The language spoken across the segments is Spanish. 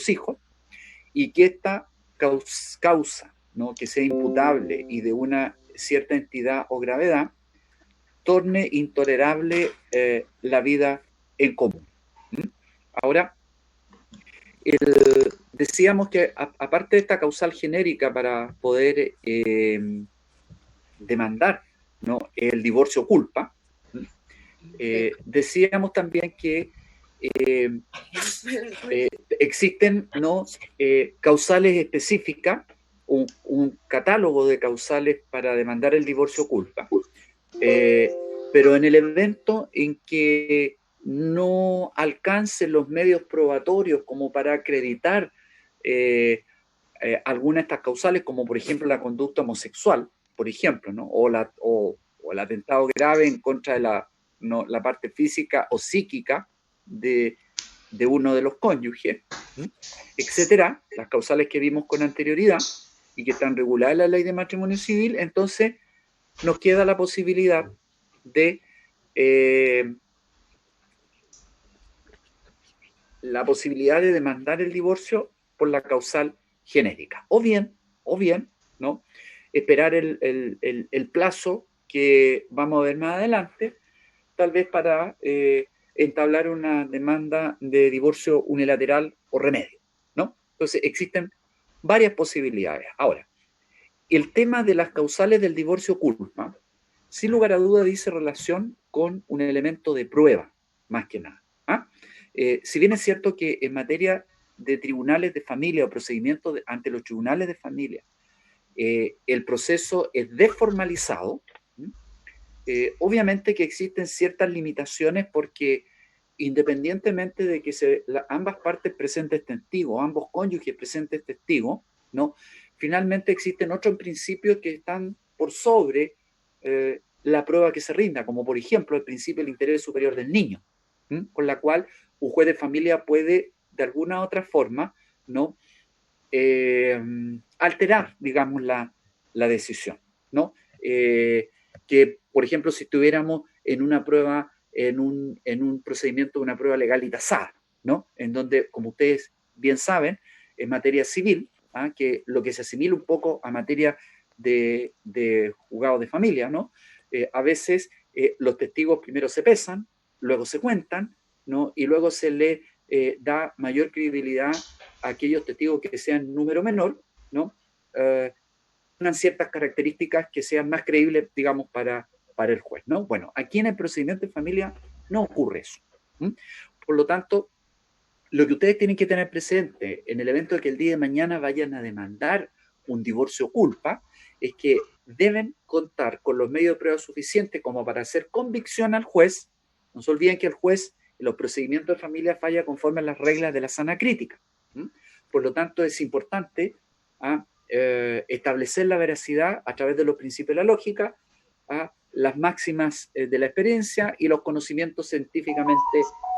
los hijos, y que esta causa, ¿no?, que sea imputable y de una cierta entidad o gravedad, torne intolerable la vida en común. Ahora, decíamos que aparte de esta causal genérica para poder demandar, ¿no?, el divorcio culpa, decíamos también que existen, ¿no?, causales específicas, un catálogo de causales para demandar el divorcio culpa, pero en el evento en que no alcancen los medios probatorios como para acreditar algunas de estas causales, como por ejemplo la conducta homosexual, por ejemplo, ¿no?, o el atentado grave en contra de la parte física o psíquica de uno de los cónyuges, etcétera, las causales que vimos con anterioridad y que están reguladas en la ley de matrimonio civil. Entonces nos queda la posibilidad de demandar el divorcio por la causal genérica, o bien, ¿no?, esperar el plazo que vamos a ver más adelante, tal vez para entablar una demanda de divorcio unilateral o remedio, ¿no? Entonces existen varias posibilidades. Ahora, el tema de las causales del divorcio culpa, sin lugar a duda, dice relación con un elemento de prueba, más que nada. Si bien es cierto que en materia de tribunales de familia o procedimientos ante los tribunales de familia, el proceso es desformalizado, obviamente que existen ciertas limitaciones porque independientemente de que ambas partes presenten testigos, ambos cónyuges presenten testigos, ¿no?, finalmente existen otros principios que están por sobre la prueba que se rinda, como por ejemplo el principio del interés superior del niño, con la cual un juez de familia puede de alguna u otra forma, ¿no?, alterar, digamos, la decisión, ¿no? Que, por ejemplo, si estuviéramos en una prueba, en un procedimiento de una prueba legal y tasada, ¿no?, en donde, como ustedes bien saben, en materia civil, que lo que se asimila un poco a materia de juzgado de familia, ¿no?, a veces los testigos primero se pesan, luego se cuentan, ¿no?, y luego se le da mayor credibilidad a aquellos testigos que sean número menor, ¿no?, tengan ciertas características que sean más creíbles, digamos, para el juez, ¿no? Bueno, aquí en el procedimiento de familia no ocurre eso. Por lo tanto, lo que ustedes tienen que tener presente en el evento de que el día de mañana vayan a demandar un divorcio culpa es que deben contar con los medios de prueba suficientes como para hacer convicción al juez. No se olviden que el juez en los procedimientos de familia falla conforme a las reglas de la sana crítica. Por lo tanto, es importante establecer la veracidad a través de los principios de la lógica, las máximas de la experiencia y los conocimientos científicamente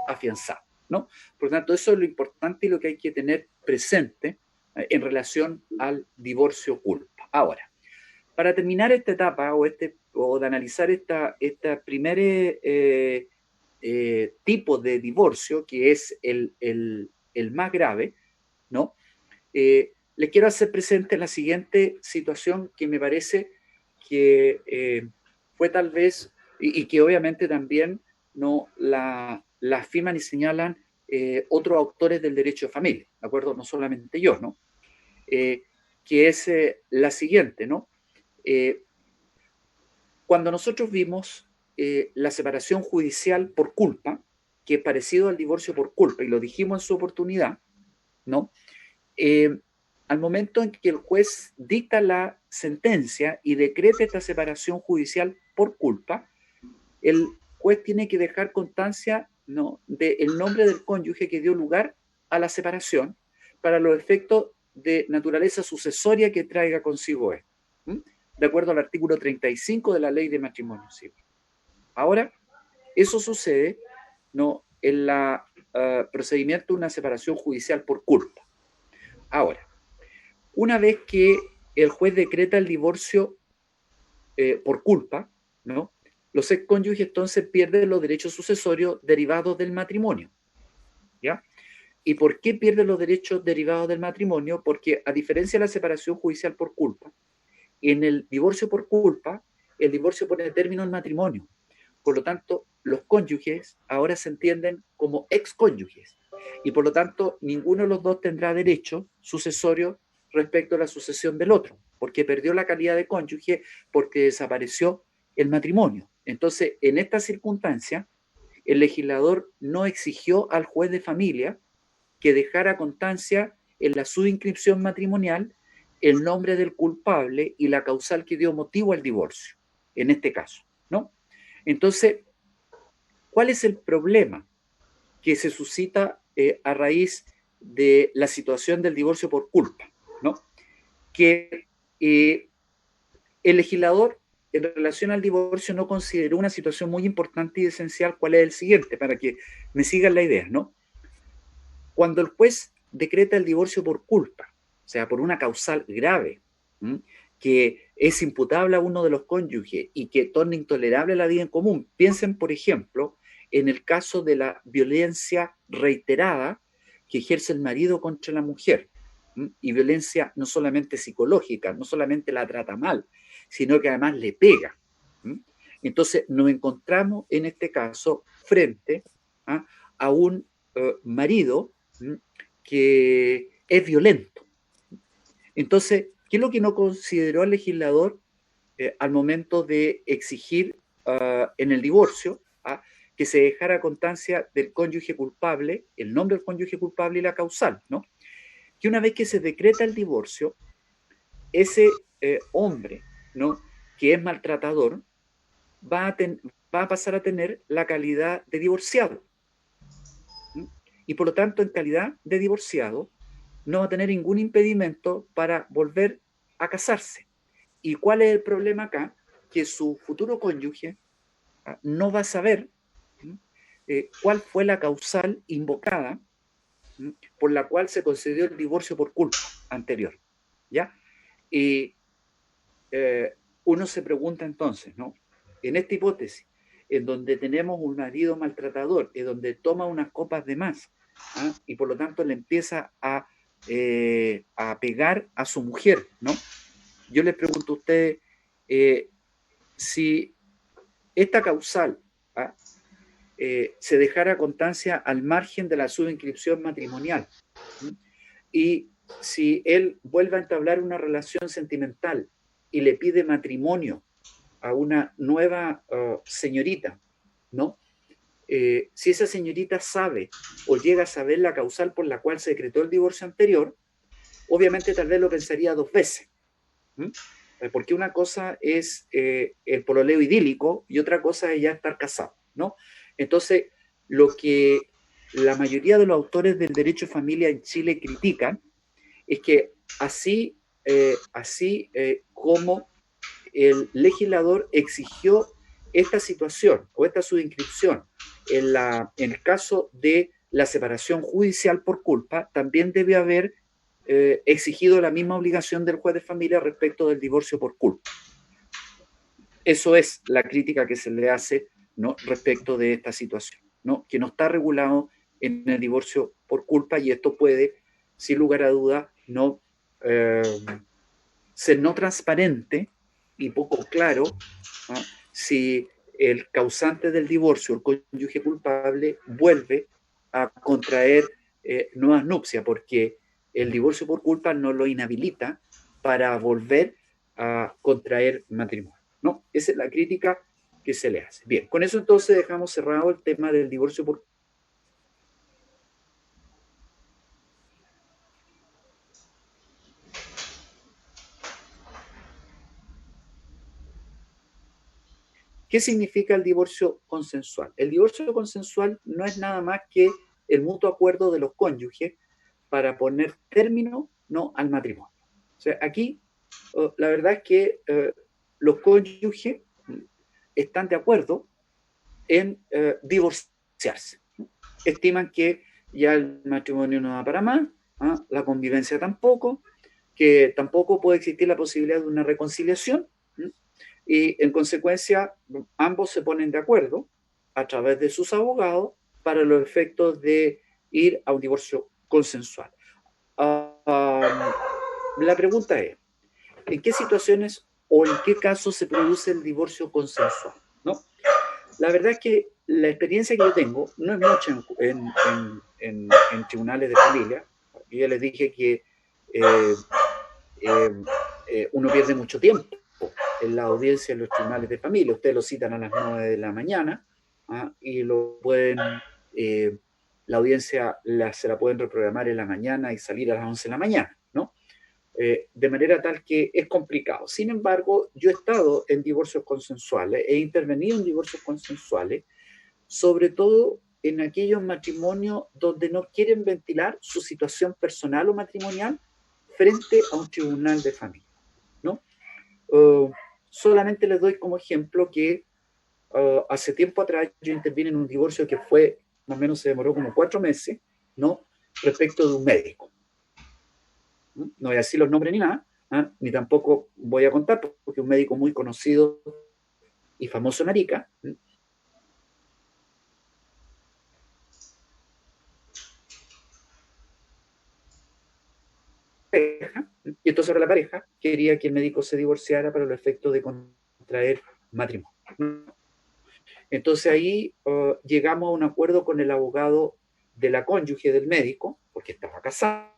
afianzados, ¿no? Por lo tanto, eso es lo importante y lo que hay que tener presente en relación al divorcio culpa. Ahora, para terminar esta etapa o de analizar esta primer tipo de divorcio, que es el más grave, ¿no? Les quiero hacer presente la siguiente situación que me parece que fue tal vez, y que obviamente también no la afirman y señalan otros autores del derecho de familia, ¿de acuerdo? No solamente yo, ¿no? Que es la siguiente, ¿no? Cuando nosotros vimos la separación judicial por culpa, que es parecido al divorcio por culpa, y lo dijimos en su oportunidad, ¿no? Al momento en que el juez dicta la sentencia y decreta esta separación judicial por culpa, el juez tiene que dejar constancia, ¿no?, del nombre del cónyuge que dio lugar a la separación para los efectos de naturaleza sucesoria que traiga consigo esto, de acuerdo al artículo 35 de la Ley de Matrimonio Civil. Ahora, eso sucede, ¿no?, en la procedimiento de una separación judicial por culpa. Ahora, una vez que el juez decreta el divorcio por culpa, ¿no?, los excónyuges entonces pierden los derechos sucesorios derivados del matrimonio, ¿ya? ¿Y por qué pierde los derechos derivados del matrimonio? Porque a diferencia de la separación judicial por culpa, en el divorcio por culpa, el divorcio pone término al matrimonio. Por lo tanto, los cónyuges ahora se entienden como excónyuges y por lo tanto ninguno de los dos tendrá derecho sucesorio respecto a la sucesión del otro, porque perdió la calidad de cónyuge porque desapareció el matrimonio. Entonces, en esta circunstancia, el legislador no exigió al juez de familia que dejara constancia en la subinscripción matrimonial el nombre del culpable y la causal que dio motivo al divorcio, en este caso, ¿no? Entonces, ¿cuál es el problema que se suscita a raíz de la situación del divorcio por culpa, ¿no? Que el legislador en relación al divorcio no consideró una situación muy importante y esencial, ¿cuál es el siguiente? Para que me sigan la idea, ¿no? Cuando el juez decreta el divorcio por culpa, o sea, por una causal grave, ¿m? Que es imputable a uno de los cónyuges y que torna intolerable la vida en común. Piensen, por ejemplo, en el caso de la violencia reiterada que ejerce el marido contra la mujer. ¿M? Y violencia no solamente psicológica, no solamente la trata mal, sino que además le pega. ¿M? Entonces nos encontramos en este caso frente a un marido que es violento. Entonces, ¿qué es lo que no consideró el legislador al momento de exigir en el divorcio que se dejara constancia del cónyuge culpable, el nombre del cónyuge culpable y la causal, ¿no? Que una vez que se decreta el divorcio, ese hombre, ¿no?, que es maltratador, va a pasar a tener la calidad de divorciado. Y por lo tanto, en calidad de divorciado, no va a tener ningún impedimento para volver a casarse. ¿Y cuál es el problema acá? Que su futuro cónyuge no va a saber cuál fue la causal invocada por la cual se concedió el divorcio por culpa anterior, ¿ya? Y uno se pregunta entonces, ¿no? En esta hipótesis, en donde tenemos un marido maltratador, en donde toma unas copas de más, y por lo tanto le empieza a pegar a su mujer, ¿no? Yo les pregunto a ustedes si esta causal se dejara constancia al margen de la subinscripción matrimonial, ¿sí? Y si él vuelve a entablar una relación sentimental y le pide matrimonio a una nueva señorita, ¿no? Si esa señorita sabe o llega a saber la causal por la cual se decretó el divorcio anterior, obviamente tal vez lo pensaría dos veces. Porque una cosa es el pololeo idílico y otra cosa es ya estar casado, ¿no? Entonces, lo que la mayoría de los autores del derecho de familia en Chile critican es que así como el legislador exigió esta situación o esta subinscripción en el caso de la separación judicial por culpa, también debe haber exigido la misma obligación del juez de familia respecto del divorcio por culpa. Eso es la crítica que se le hace, ¿no?, respecto de esta situación, ¿no?, que no está regulado en el divorcio por culpa, y esto puede, sin lugar a duda, no ser no transparente y poco claro si el causante del divorcio, el cónyuge culpable, vuelve a contraer nuevas nupcias, porque el divorcio por culpa no lo inhabilita para volver a contraer matrimonio, ¿no? Esa es la crítica que se le hace. Bien, con eso entonces dejamos cerrado el tema del divorcio por culpa. ¿Qué significa el divorcio consensual? El divorcio consensual no es nada más que el mutuo acuerdo de los cónyuges para poner término, ¿no?, al matrimonio. O sea, aquí la verdad es que los cónyuges están de acuerdo en divorciarse. Estiman que ya el matrimonio no da para más, la convivencia tampoco, que tampoco puede existir la posibilidad de una reconciliación, y en consecuencia ambos se ponen de acuerdo a través de sus abogados para los efectos de ir a un divorcio consensual. La pregunta es, ¿en qué situaciones o en qué casos se produce el divorcio consensual? ¿No? La verdad es que la experiencia que yo tengo no es mucha en tribunales de familia. Yo ya les dije que uno pierde mucho tiempo en la audiencia de los tribunales de familia. Ustedes lo citan a las 9 de la mañana y lo pueden, la audiencia se la pueden reprogramar en la mañana y salir a las 11 de la mañana, ¿no? De manera tal que es complicado. Sin embargo, yo he estado en divorcios consensuales, he intervenido en divorcios consensuales, sobre todo en aquellos matrimonios donde no quieren ventilar su situación personal o matrimonial frente a un tribunal de familia, ¿no? Solamente les doy como ejemplo que hace tiempo atrás yo intervine en un divorcio que fue, más o menos se demoró como 4 meses, ¿no? Respecto de un médico. No voy a decir los nombres ni nada, ni tampoco voy a contar, porque es un médico muy conocido y famoso en Arica. Y entonces ahora la pareja quería que el médico se divorciara para los efectos de contraer matrimonio. Entonces ahí llegamos a un acuerdo con el abogado de la cónyuge del médico, porque estaba casado.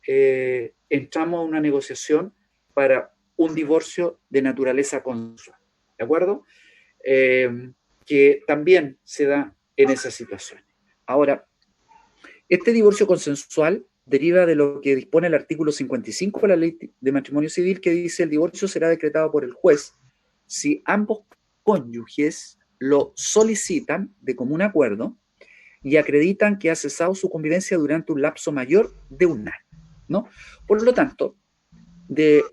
Entramos a una negociación para un divorcio de naturaleza consensual, ¿de acuerdo? Que también se da en esas situaciones. Ahora, este divorcio consensual deriva de lo que dispone el artículo 55 de la Ley de Matrimonio Civil, que dice: el divorcio será decretado por el juez si ambos cónyuges lo solicitan de común acuerdo y acreditan que ha cesado su convivencia durante un lapso mayor de un año, ¿no? Por lo tanto, de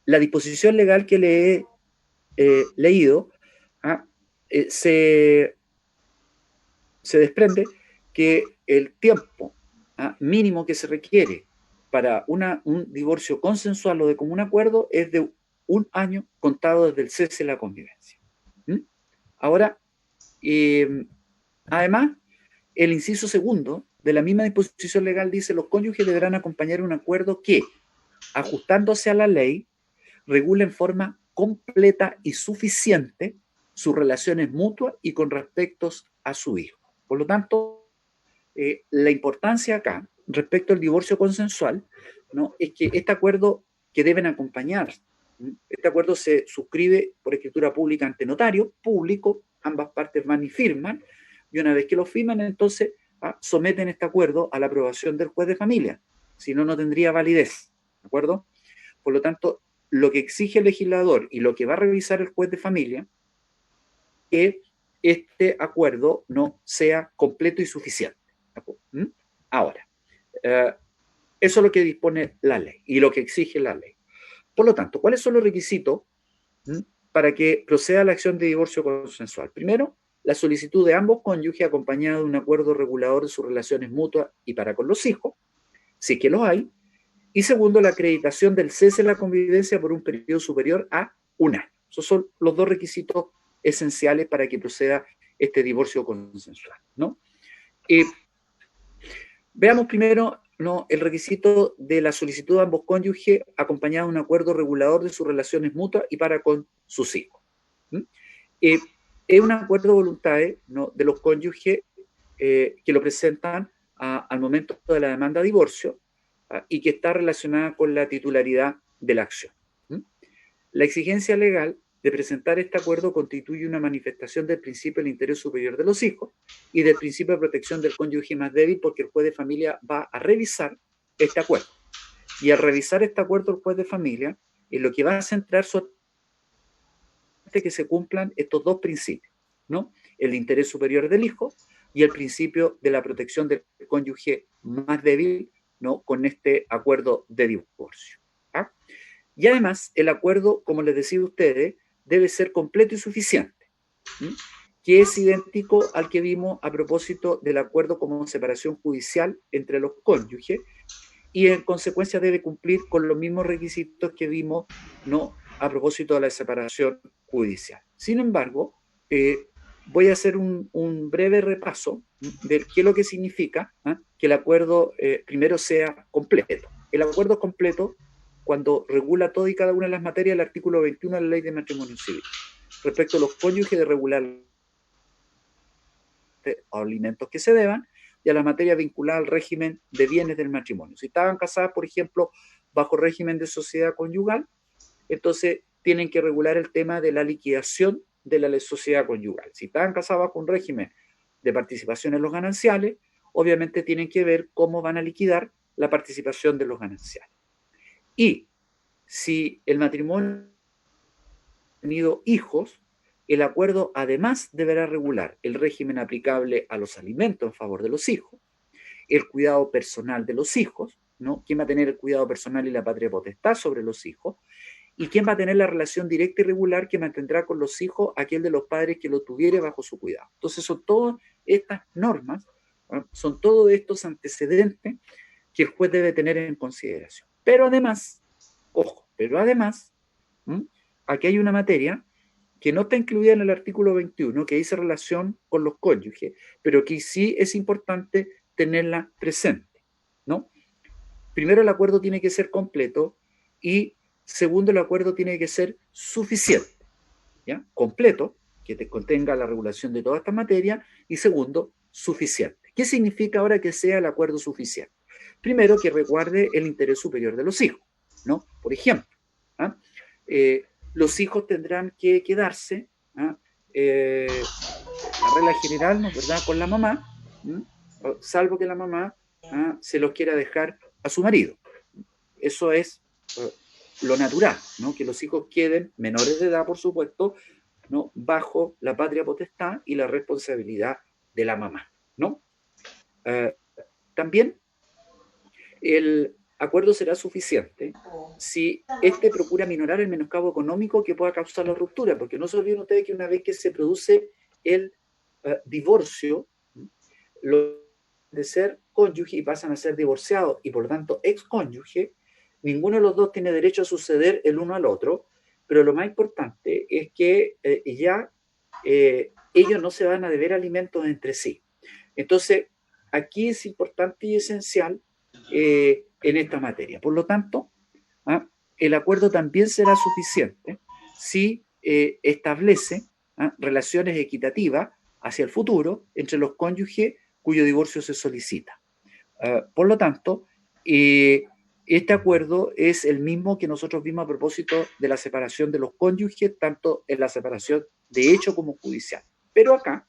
la disposición legal que le he leído, se desprende que el tiempo mínimo que se requiere para un divorcio consensual o de común acuerdo es de 1 año contado desde el cese de la convivencia. Ahora, además, el inciso segundo de la misma disposición legal dice: los cónyuges deberán acompañar un acuerdo que, ajustándose a la ley, regule en forma completa y suficiente sus relaciones mutuas y con respecto a su hijo. Por lo tanto, la importancia acá respecto al divorcio consensual, ¿no?, es que este acuerdo que deben acompañar, este acuerdo se suscribe por escritura pública ante notario público, ambas partes van y firman, y una vez que lo firman, entonces someten este acuerdo a la aprobación del juez de familia, si no, no tendría validez, ¿de acuerdo? Por lo tanto, lo que exige el legislador y lo que va a revisar el juez de familia es que este acuerdo no sea completo y suficiente. Ahora, eso es lo que dispone la ley y lo que exige la ley. Por lo tanto, ¿cuáles son los requisitos para que proceda la acción de divorcio consensual? Primero, la solicitud de ambos cónyuges acompañada de un acuerdo regulador de sus relaciones mutuas y para con los hijos, si es que los hay. Y segundo, la acreditación del cese de la convivencia por un periodo superior a 1 año. Esos son los 2 requisitos esenciales para que proceda este divorcio consensual, ¿no? Veamos primero, ¿no?, el requisito de la solicitud de ambos cónyuges acompañado de un acuerdo regulador de sus relaciones mutuas y para con sus hijos. Es un acuerdo de voluntades, ¿no?, de los cónyuges que lo presentan al momento de la demanda de divorcio y que está relacionada con la titularidad de la acción. La exigencia legal de presentar este acuerdo constituye una manifestación del principio del interés superior de los hijos y del principio de protección del cónyuge más débil, porque el juez de familia va a revisar este acuerdo. Y al revisar este acuerdo, el juez de familia en lo que va a centrar su que se cumplan estos 2 principios, ¿no?, el interés superior del hijo y el principio de la protección del cónyuge más débil, ¿no?, con este acuerdo de divorcio. Y además, el acuerdo, como les decía a ustedes, debe ser completo y suficiente, que es idéntico al que vimos a propósito del acuerdo como separación judicial entre los cónyuges, y en consecuencia debe cumplir con los mismos requisitos que vimos, ¿no?, a propósito de la separación judicial. Sin embargo, voy a hacer un breve repaso de qué es lo que significa que el acuerdo primero sea completo. El acuerdo es completo cuando regula todas y cada una de las materias del artículo 21 de la Ley de Matrimonio Civil. Respecto a los cónyuges, de regular alimentos que se deban y a la materia vinculada al régimen de bienes del matrimonio. Si estaban casadas, por ejemplo, bajo régimen de sociedad conyugal, entonces tienen que regular el tema de la liquidación de la sociedad conyugal. Si estaban casadas bajo un régimen de participación en los gananciales, obviamente tienen que ver cómo van a liquidar la participación de los gananciales. Y si el matrimonio ha tenido hijos, el acuerdo además deberá regular el régimen aplicable a los alimentos en favor de los hijos, el cuidado personal de los hijos, ¿no? ¿Quién va a tener el cuidado personal y la patria potestad sobre los hijos? ¿Y quién va a tener la relación directa y regular que mantendrá con los hijos aquel de los padres que lo tuviere bajo su cuidado? Entonces son todas estas normas, ¿no? Son todos estos antecedentes que el juez debe tener en consideración. Pero además, ojo, aquí hay una materia que no está incluida en el artículo 21, que dice relación con los cónyuges, pero que sí es importante tenerla presente, ¿no? Primero, el acuerdo tiene que ser completo y segundo, el acuerdo tiene que ser suficiente, ¿ya? Completo, que te contenga la regulación de toda esta materia, y segundo, suficiente. ¿Qué significa ahora que sea el acuerdo suficiente? Primero, que resguarde el interés superior de los hijos, ¿no? Por ejemplo, los hijos tendrán que quedarse, la regla general, ¿no es verdad?, con la mamá, salvo que la mamá se los quiera dejar a su marido. Eso es lo natural, ¿no? Que los hijos queden menores de edad, por supuesto, ¿no?, bajo la patria potestad y la responsabilidad de la mamá, ¿no? También el acuerdo será suficiente si éste procura minorar el menoscabo económico que pueda causar la ruptura, porque no se olviden ustedes que una vez que se produce el divorcio, los de ser cónyuge y pasan a ser divorciados y por lo tanto excónyuge, ninguno de los dos tiene derecho a suceder el uno al otro, pero lo más importante es que ellos no se van a deber alimentos entre sí. Entonces, aquí es importante y esencial en esta materia. Por lo tanto, el acuerdo también será suficiente si establece relaciones equitativas hacia el futuro entre los cónyuges cuyo divorcio se solicita. Por lo tanto, este acuerdo es el mismo que nosotros vimos a propósito de la separación de los cónyuges, tanto en la separación de hecho como judicial. Pero acá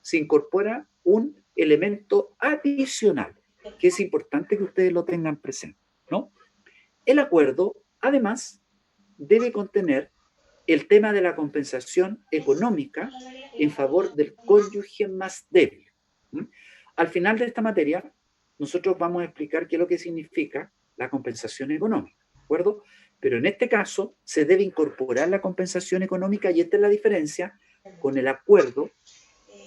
se incorpora un elemento adicional, que es importante que ustedes lo tengan presente, ¿no? El acuerdo, además, debe contener el tema de la compensación económica en favor del cónyuge más débil. Al final de esta materia, nosotros vamos a explicar qué es lo que significa la compensación económica, ¿de acuerdo? Pero en este caso se debe incorporar la compensación económica y esta es la diferencia con el acuerdo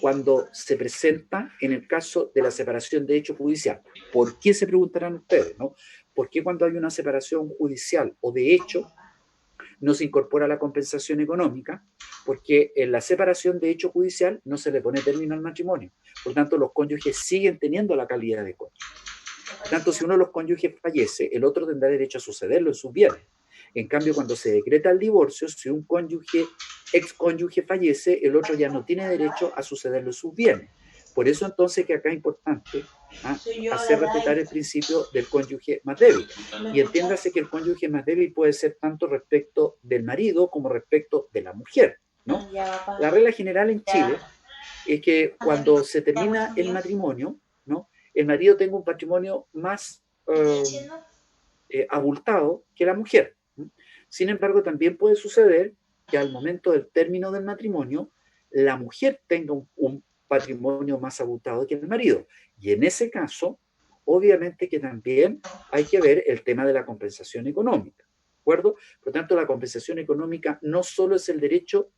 cuando se presenta en el caso de la separación de hecho judicial. ¿Por qué se preguntarán ustedes, no? ¿Por qué cuando hay una separación judicial o de hecho no se incorpora la compensación económica? Porque en la separación de hecho judicial no se le pone término al matrimonio. Por tanto, los cónyuges siguen teniendo la calidad de cónyuge. Por tanto, si uno de los cónyuges fallece, el otro tendrá derecho a sucederlo en sus bienes. En cambio, cuando se decreta el divorcio, si un cónyuge, excónyuge fallece, el otro ya no tiene derecho a sucederlo en sus bienes. Por eso entonces que acá es importante hacer respetar el principio del cónyuge más débil. Y entiéndase que el cónyuge más débil puede ser tanto respecto del marido como respecto de la mujer, ¿no? La regla general en Chile es que cuando se termina el matrimonio, ¿no?, el marido tenga un patrimonio más abultado que la mujer. Sin embargo, también puede suceder que al momento del término del matrimonio, la mujer tenga un patrimonio más abultado que el marido. Y en ese caso, obviamente que también hay que ver el tema de la compensación económica, ¿de acuerdo? Por tanto, la compensación económica no solo es el derecho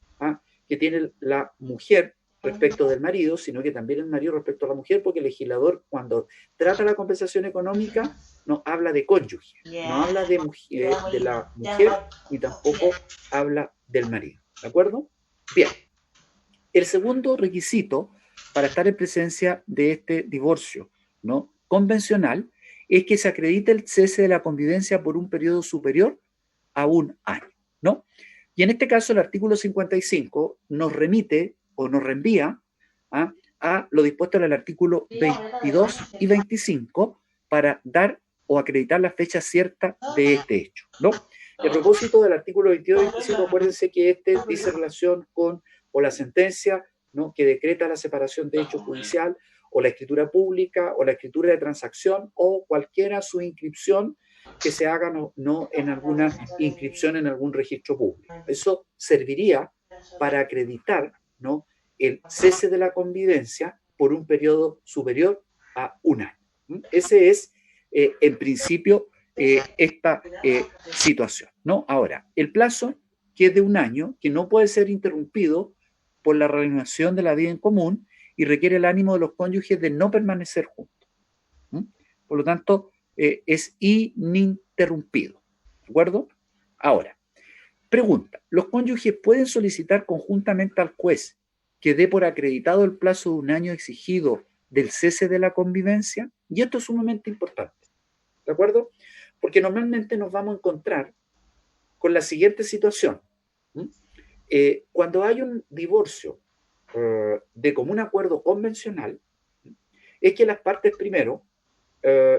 que tiene la mujer respecto del marido, sino que también el marido respecto a la mujer, porque el legislador cuando trata la compensación económica no habla de cónyuge, no habla de la mujer ni tampoco habla del marido, ¿de acuerdo? Bien. El segundo requisito para estar en presencia de este divorcio, ¿no?, convencional, es que se acredite el cese de la convivencia por un periodo superior a un año, ¿no? Y en este caso el artículo 55 nos remite o nos reenvía a lo dispuesto en el artículo 22 y 25 para dar o acreditar la fecha cierta de este hecho, ¿no? Y a propósito del artículo 22 y 25, acuérdense que este dice relación con o la sentencia, ¿no?, que decreta la separación de hecho judicial, o la escritura pública, o la escritura de transacción, o cualquiera su inscripción que se haga no en alguna inscripción en algún registro público. Eso serviría para acreditar, ¿no?, el cese de la convivencia por un periodo superior a un año. Ese es, en principio, esta situación, ¿no? Ahora, el plazo, que es de un año, que no puede ser interrumpido por la reanudación de la vida en común y requiere el ánimo de los cónyuges de no permanecer juntos. Por lo tanto, es ininterrumpido. ¿De acuerdo? Ahora, pregunta, ¿los cónyuges pueden solicitar conjuntamente al juez que dé por acreditado el plazo de un año exigido del cese de la convivencia? Y esto es sumamente importante. ¿De acuerdo? Porque normalmente nos vamos a encontrar con la siguiente situación. Cuando hay un divorcio de común acuerdo convencional, es que las partes primero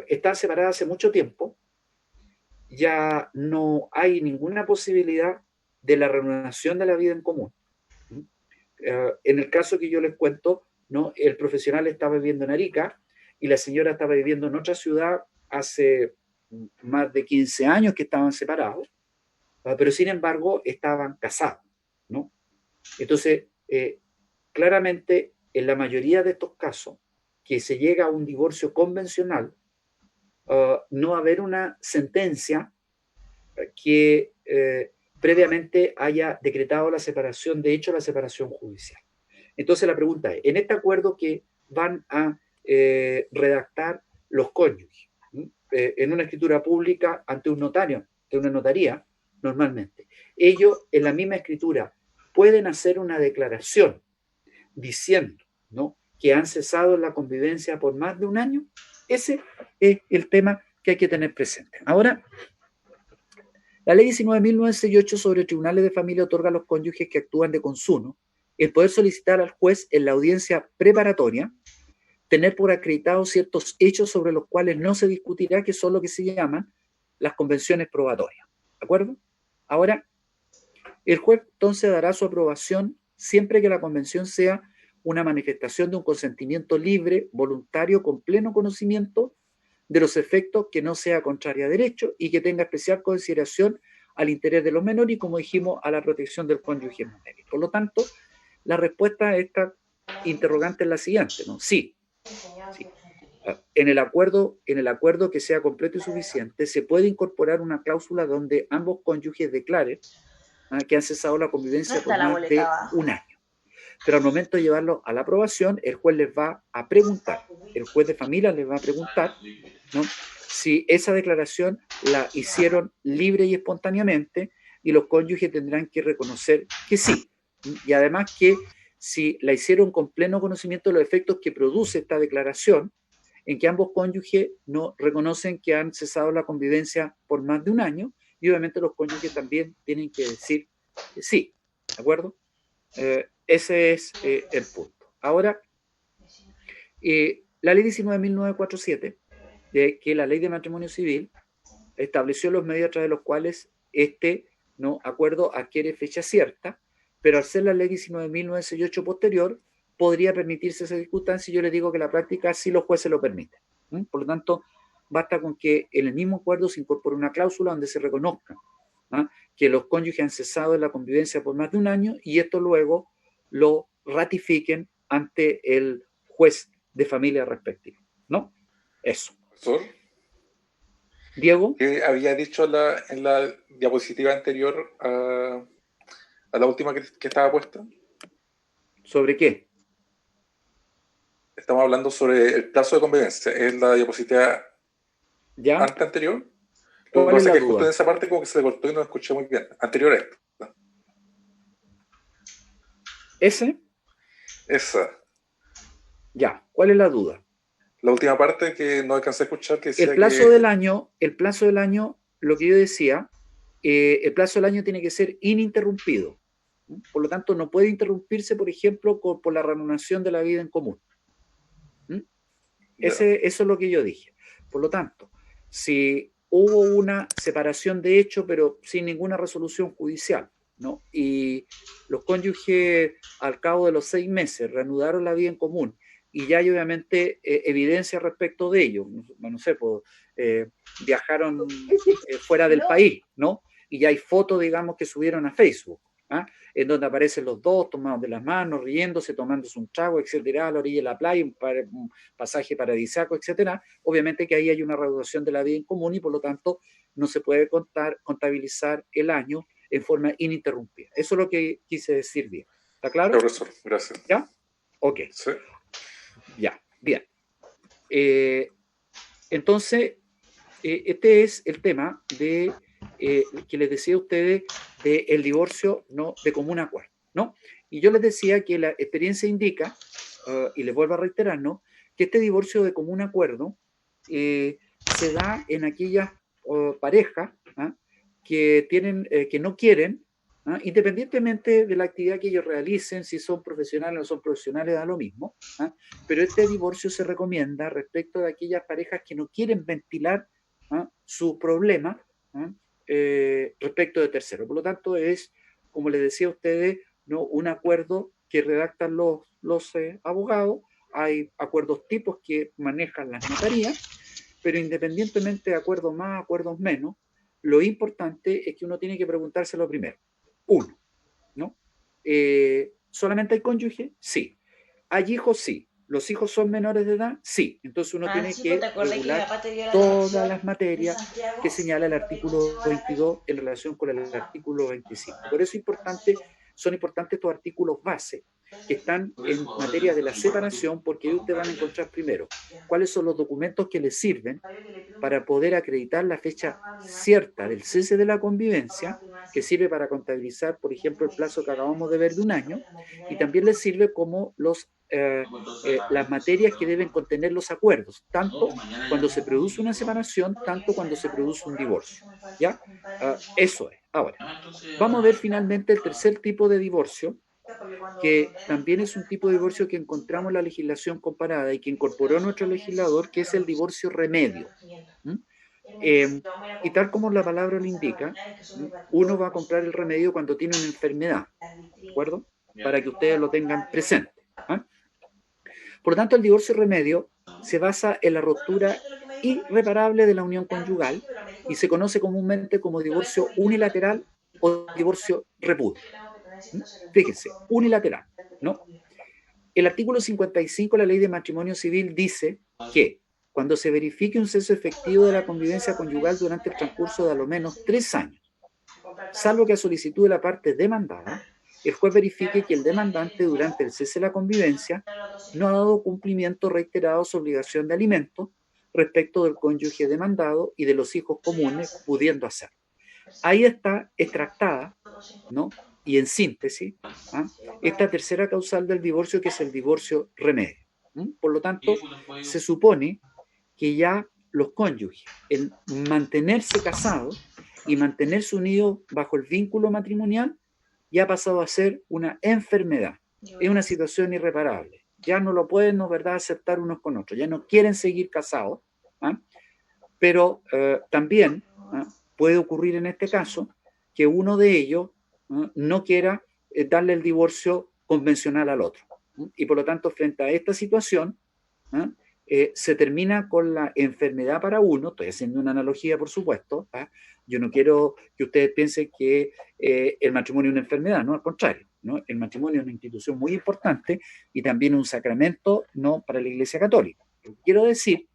están separadas hace mucho tiempo, ya no hay ninguna posibilidad de la reanudación de la vida en común. En el caso que yo les cuento, ¿no?, el profesional estaba viviendo en Arica y la señora estaba viviendo en otra ciudad hace más de 15 años que estaban separados, pero sin embargo estaban casados, ¿no? Entonces, claramente, en la mayoría de estos casos, que se llega a un divorcio convencional, no va a haber una sentencia que previamente haya decretado la separación, de hecho, la separación judicial. Entonces, la pregunta es, en este acuerdo que van a redactar los cónyuges, en una escritura pública ante un notario, ante una notaría, normalmente, ellos en la misma escritura pueden hacer una declaración diciendo, ¿no?, que han cesado la convivencia por más de un año. Ese es el tema que hay que tener presente. Ahora, la ley 19.968 sobre tribunales de familia otorga a los cónyuges que actúan de consuno el poder solicitar al juez en la audiencia preparatoria tener por acreditados ciertos hechos sobre los cuales no se discutirá, que son lo que se llaman las convenciones probatorias. ¿De acuerdo? Ahora, el juez entonces dará su aprobación siempre que la convención sea una manifestación de un consentimiento libre, voluntario, con pleno conocimiento de los efectos, que no sea contraria a derecho y que tenga especial consideración al interés de los menores y, como dijimos, a la protección del cónyuge menor. Por lo tanto, la respuesta a esta interrogante es la siguiente, ¿no? Sí. Sí. En el acuerdo que sea completo y suficiente, se puede incorporar una cláusula donde ambos cónyuges declaren que han cesado la convivencia por más de un año. Pero al momento de llevarlo a la aprobación, el juez les va a preguntar, el juez de familia les va a preguntar, ¿no?, si esa declaración la hicieron libre y espontáneamente, y los cónyuges tendrán que reconocer que sí. Y además que si la hicieron con pleno conocimiento de los efectos que produce esta declaración, en que ambos cónyuges no reconocen que han cesado la convivencia por más de un año, y obviamente los cónyuges también tienen que decir que sí. ¿De acuerdo? Ese es el punto. Ahora, la ley 19.947, que es la ley de matrimonio civil, estableció los medios a través de los cuales este, ¿no?, acuerdo adquiere fecha cierta, pero al ser la ley 19.968 posterior, podría permitirse esa circunstancia, y yo les digo que en la práctica sí los jueces lo permiten. Por lo tanto, basta con que en el mismo acuerdo se incorpore una cláusula donde se reconozca que los cónyuges han cesado la convivencia por más de un año, y esto luego lo ratifiquen ante el juez de familia respectivo, ¿no? Eso. ¿Profesor? Diego. ¿Qué había dicho en la diapositiva anterior a la última que estaba puesta? ¿Sobre qué? Estamos hablando sobre el plazo de convivencia. ¿Es la diapositiva ¿Ya? anterior? Lo que ¿Cuál es pasa la es que duda? justo en esa parte como que se le cortó y no escuché muy bien. Anterior a esto. ¿Ese? Esa. Ya, ¿cuál es la duda? La última parte que no alcancé a escuchar que decía El plazo que... del año, lo que yo decía, el plazo del año tiene que ser ininterrumpido. Por lo tanto, no puede interrumpirse, por ejemplo, por la reanudación de la vida en común. Ya. Eso es lo que yo dije. Por lo tanto, si hubo una separación de hecho, pero sin ninguna resolución judicial, ¿no? Y los cónyuges, al cabo de los 6 meses, reanudaron la vida en común y ya hay obviamente evidencia respecto de ello. No sé, pues, viajaron fuera del país, ¿no? Y ya hay fotos, digamos, que subieron a Facebook, ¿ah? En donde aparecen los dos tomados de las manos, riéndose, tomándose un trago, etcétera, a la orilla de la playa, un pasaje paradisíaco, etcétera. Obviamente que ahí hay una reanudación de la vida en común y por lo tanto no se puede contabilizar el año en forma ininterrumpida. Eso es lo que quise decir bien. ¿Está claro? Profesor, gracias. ¿Ya? Ok. Sí. Ya, bien. Entonces, este es el tema de que les decía a ustedes del divorcio no de común acuerdo, ¿no? Y yo les decía que la experiencia indica, y les vuelvo a reiterar, ¿no? Que este divorcio de común acuerdo se da en aquellas parejas que tienen, que no quieren, independientemente de la actividad que ellos realicen, si son profesionales o no son profesionales, da lo mismo, pero este divorcio se recomienda respecto de aquellas parejas que no quieren ventilar su problema respecto de terceros. Por lo tanto, es, como les decía a ustedes, ¿no? Un acuerdo que redactan los abogados. Hay acuerdos tipos que manejan las notarías, pero independientemente de acuerdos más, acuerdos menos, lo importante es que uno tiene que preguntarse lo primero. Uno, ¿no? ¿Solamente hay cónyuge? Sí. ¿Hay hijos? Sí. ¿Los hijos son menores de edad? Sí. Entonces uno tiene que regular todas las materias que señala el artículo 22 en relación con el artículo 25. Por eso son importantes estos artículos base que están en materia de la separación, porque ahí ustedes van a encontrar primero cuáles son los documentos que les sirven para poder acreditar la fecha cierta del cese de la convivencia, que sirve para contabilizar, por ejemplo, el plazo que acabamos de ver de 1 año, y también les sirve como las materias que deben contener los acuerdos, tanto cuando se produce una separación, tanto cuando se produce un divorcio. ¿Ya? Eso es. Ahora, vamos a ver finalmente el tercer tipo de divorcio, que también es un tipo de divorcio que encontramos en la legislación comparada y que incorporó nuestro legislador, que es el divorcio remedio. Y tal como la palabra lo indica, uno va a comprar el remedio cuando tiene una enfermedad, ¿de acuerdo? Para que ustedes lo tengan presente. Por lo tanto, el divorcio remedio se basa en la ruptura irreparable de la unión conyugal y se conoce comúnmente como divorcio unilateral o divorcio repudio. Fíjense, unilateral, ¿no? El artículo 55 de la Ley de Matrimonio Civil dice que cuando se verifique un cese efectivo de la convivencia conyugal durante el transcurso de a lo menos 3 años, salvo que a solicitud de la parte demandada, el juez verifique que el demandante durante el cese de la convivencia no ha dado cumplimiento reiterado a su obligación de alimento respecto del cónyuge demandado y de los hijos comunes, pudiendo hacerlo. Ahí está extractada, ¿no? Y en síntesis, esta tercera causal del divorcio, que es el divorcio remedio. Por lo tanto, se supone que ya los cónyuges, en mantenerse casados y mantenerse unidos bajo el vínculo matrimonial, ya ha pasado a ser una enfermedad, es una situación irreparable. Ya no lo pueden, ¿no, verdad?, aceptar unos con otros, ya no quieren seguir casados, pero también puede ocurrir en este caso que uno de ellos no quiera darle el divorcio convencional al otro. Y por lo tanto, frente a esta situación, se termina con la enfermedad para uno. Estoy haciendo una analogía, por supuesto. Yo no quiero que ustedes piensen que el matrimonio es una enfermedad, no, al contrario, ¿no? El matrimonio es una institución muy importante y también un sacramento, ¿no?, para la Iglesia Católica. Lo que quiero decir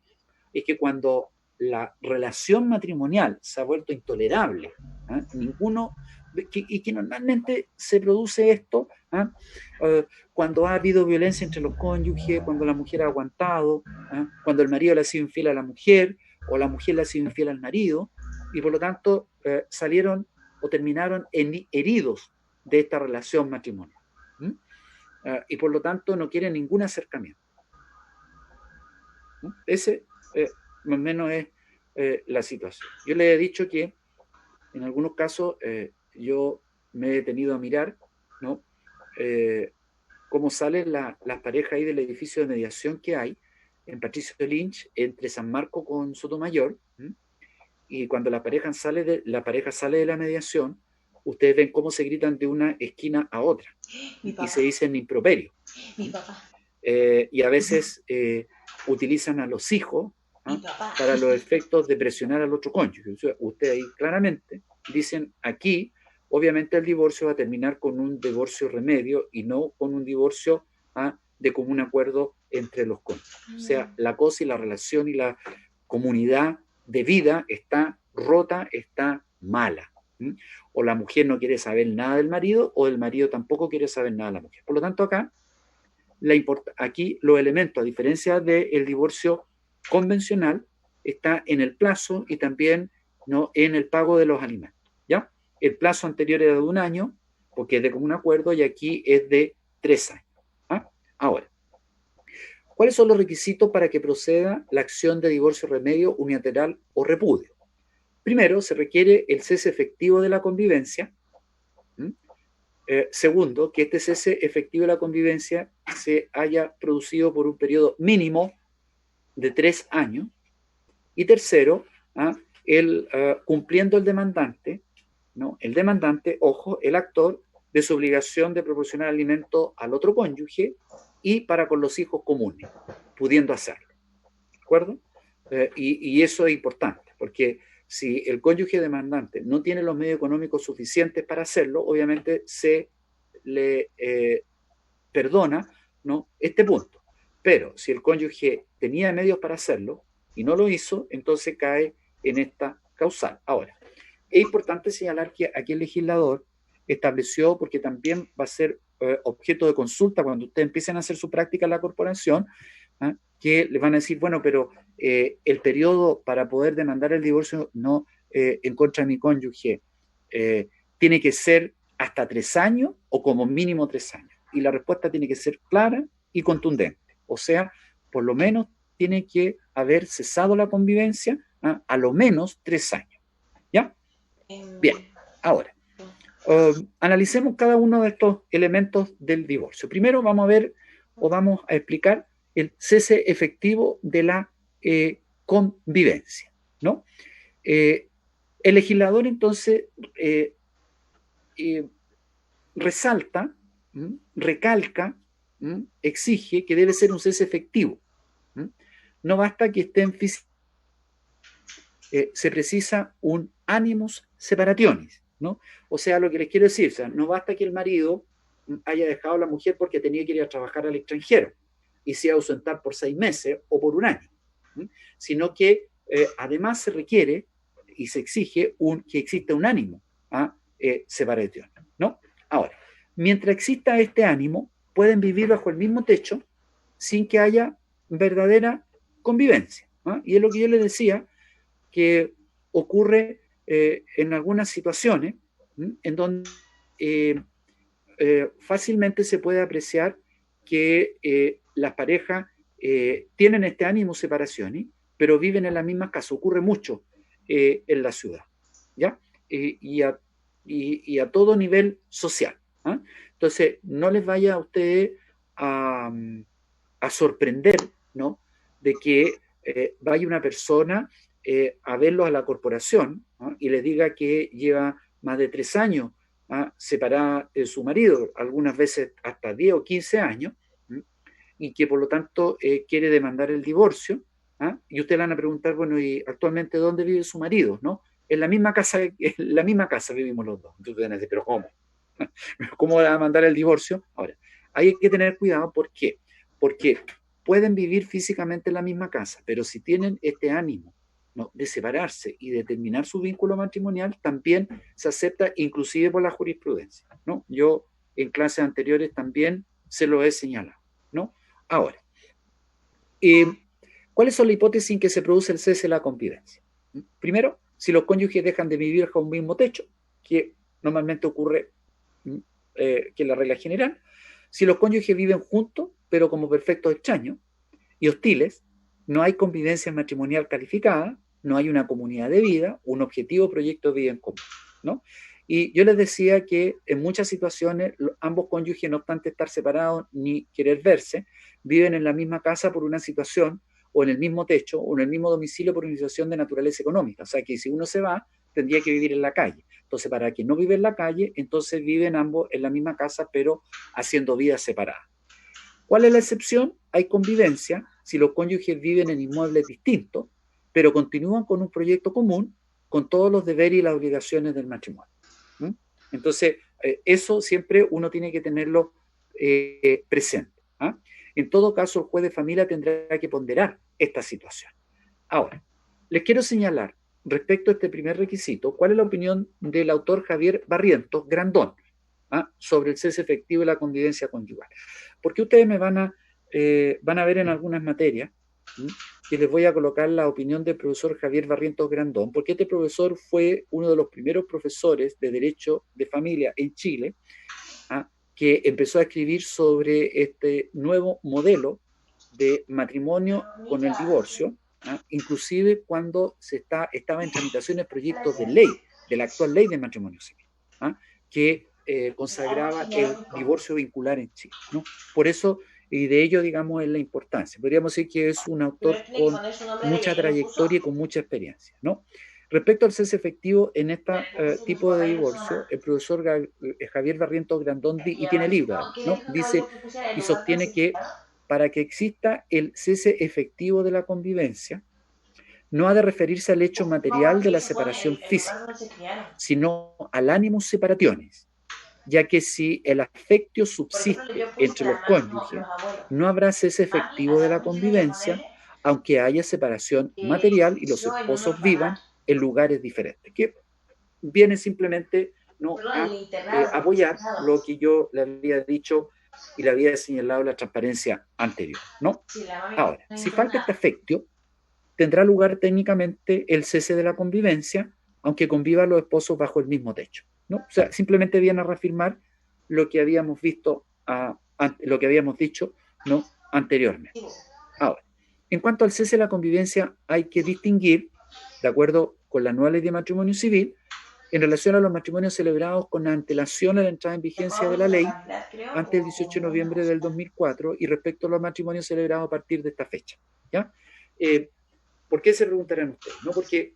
es que cuando la relación matrimonial se ha vuelto intolerable, y que normalmente se produce esto cuando ha habido violencia entre los cónyuges, cuando la mujer ha aguantado, cuando el marido le ha sido infiel a la mujer o la mujer le ha sido infiel al marido, y por lo tanto salieron o terminaron heridos de esta relación matrimonial. y por lo tanto no quieren ningún acercamiento. ¿No? Ese más o menos es la situación. Yo le he dicho que en algunos casos yo me he detenido a mirar, ¿no? Cómo salen las parejas ahí del edificio de mediación que hay en Patricio Lynch entre San Marco con Sotomayor, ¿m? Y cuando la pareja sale de la mediación, ustedes ven cómo se gritan de una esquina a otra y se dicen improperio. Mi papá. Y a veces utilizan a los hijos para los efectos de presionar al otro cónyuge. O sea, ustedes ahí claramente dicen aquí, obviamente el divorcio va a terminar con un divorcio remedio y no con un divorcio de común acuerdo entre los cónyuges. O sea, la cosa y la relación y la comunidad de vida está rota, está mala. O la mujer no quiere saber nada del marido o el marido tampoco quiere saber nada de la mujer. Por lo tanto, acá, aquí los elementos, a diferencia del divorcio convencional, está en el plazo y también, ¿no?, en el pago de los alimentos. ¿Ya? El plazo anterior era de 1 año, porque es de común acuerdo, y aquí es de 3 años. Ahora, ¿cuáles son los requisitos para que proceda la acción de divorcio, remedio, unilateral o repudio? Primero, se requiere el cese efectivo de la convivencia. Segundo, que este cese efectivo de la convivencia se haya producido por un periodo mínimo de 3 años. Y tercero, cumpliendo el demandante, ¿no? El demandante, ojo, el actor, de su obligación de proporcionar alimento al otro cónyuge y para con los hijos comunes, pudiendo hacerlo. ¿De acuerdo? Y eso es importante, porque si el cónyuge demandante no tiene los medios económicos suficientes para hacerlo, obviamente se le perdona, ¿no?, este punto. Pero si el cónyuge tenía medios para hacerlo y no lo hizo, entonces cae en esta causal. Ahora, es importante señalar que aquí el legislador estableció, porque también va a ser objeto de consulta cuando ustedes empiecen a hacer su práctica en la corporación, que les van a decir, bueno, pero el periodo para poder demandar el divorcio en contra de mi cónyuge tiene que ser hasta 3 años o como mínimo 3 años. Y la respuesta tiene que ser clara y contundente. O sea, por lo menos tiene que haber cesado la convivencia a lo menos 3 años. ¿Ya? Bien, ahora, analicemos cada uno de estos elementos del divorcio. Primero vamos a ver o vamos a explicar el cese efectivo de la convivencia, ¿no? El legislador entonces resalta, recalca, exige que debe ser un cese efectivo. No basta que estén físicamente, se precisa un animus separationis, ¿no? O sea, lo que les quiero decir, o sea, no basta que el marido haya dejado a la mujer porque tenía que ir a trabajar al extranjero y se iba a ausentar por 6 meses o por 1 año, sino que además se requiere y se exige que exista un ánimo separation, ¿no? Ahora, mientras exista este ánimo, pueden vivir bajo el mismo techo sin que haya verdadera convivencia, ¿no? Y es lo que yo les decía, que ocurre en algunas situaciones en donde fácilmente se puede apreciar que las parejas tienen este ánimo separación, pero viven en la misma casa. Ocurre mucho en la ciudad, ¿ya? Y a todo nivel social. Entonces, no les vaya a ustedes a sorprender, ¿no?, de que vaya una persona a verlos a la corporación, ¿no?, y les diga que lleva más de 3 años separada de su marido, algunas veces hasta 10 o 15 años, y que por lo tanto quiere demandar el divorcio, y ustedes le van a preguntar, bueno, ¿y actualmente dónde vive su marido? ¿No? En la misma casa vivimos los dos. Entonces van a decir, ¿pero cómo? ¿Cómo va a mandar el divorcio? Ahora, hay que tener cuidado. ¿Por qué? Porque pueden vivir físicamente en la misma casa, pero si tienen este ánimo, ¿no?, de separarse y de terminar su vínculo matrimonial, también se acepta inclusive por la jurisprudencia, ¿no? Yo en clases anteriores también se lo he señalado, ¿no? Ahora, ¿cuáles son las hipótesis en que se produce el cese de la convivencia? Primero, si los cónyuges dejan de vivir bajo un mismo techo, que normalmente ocurre, que es la regla general. Si los cónyuges viven juntos, pero como perfectos extraños y hostiles, no hay convivencia matrimonial calificada, no hay una comunidad de vida, un objetivo proyecto de vida en común, ¿no? Y yo les decía que en muchas situaciones ambos cónyuges, no obstante estar separados ni querer verse, viven en la misma casa por una situación, o en el mismo techo, o en el mismo domicilio por una situación de naturaleza económica. O sea que si uno se va, tendría que vivir en la calle. Entonces, para quien no vive en la calle, entonces viven ambos en la misma casa, pero haciendo vidas separadas. ¿Cuál es la excepción? Hay convivencia si los cónyuges viven en inmuebles distintos, pero continúan con un proyecto común, con todos los deberes y las obligaciones del matrimonio. Entonces, eso siempre uno tiene que tenerlo presente. ¿Ah? En todo caso, el juez de familia tendrá que ponderar esta situación. Ahora, les quiero señalar, respecto a este primer requisito, cuál es la opinión del autor Javier Barrientos Grandón sobre el cese efectivo y la convivencia conyugal. Porque ustedes me van a ver en algunas materias que les voy a colocar la opinión del profesor Javier Barrientos Grandón, porque este profesor fue uno de los primeros profesores de Derecho de Familia en Chile, que empezó a escribir sobre este nuevo modelo de matrimonio con el divorcio, inclusive cuando estaba en tramitaciones proyectos de ley, de la actual ley de matrimonio civil, que consagraba el divorcio vincular en Chile, ¿no? Por eso, y de ello, digamos, es la importancia. Podríamos decir que es un autor con mucha trayectoria y con mucha experiencia, ¿no? Respecto al cese efectivo en este tipo de divorcio, el profesor Javier Barrientos Grandón y tiene libro, ¿no? Dice y sostiene que para que exista el cese efectivo de la convivencia, no ha de referirse al hecho material de la separación física, sino al animus separationis, ya que si el afectio subsiste entre los cónyuges, no habrá cese efectivo de la convivencia, aunque haya separación material y los esposos vivan en lugares diferentes, que viene simplemente, ¿no?, a apoyar lo que yo le había dicho y le había señalado la transparencia anterior, ¿no? Ahora, si falta este afectio, tendrá lugar técnicamente el cese de la convivencia, aunque convivan los esposos bajo el mismo techo, ¿no? O sea, simplemente viene a reafirmar lo que habíamos visto, lo que habíamos dicho, ¿no?, anteriormente. Ahora, en cuanto al cese de la convivencia, hay que distinguir, de acuerdo con la nueva ley de matrimonio civil, en relación a los matrimonios celebrados con antelación a la entrada en vigencia de la ley antes del 18 de noviembre del 2004 y respecto a los matrimonios celebrados a partir de esta fecha, ¿ya? ¿Por qué se preguntarán ustedes? ¿No? Porque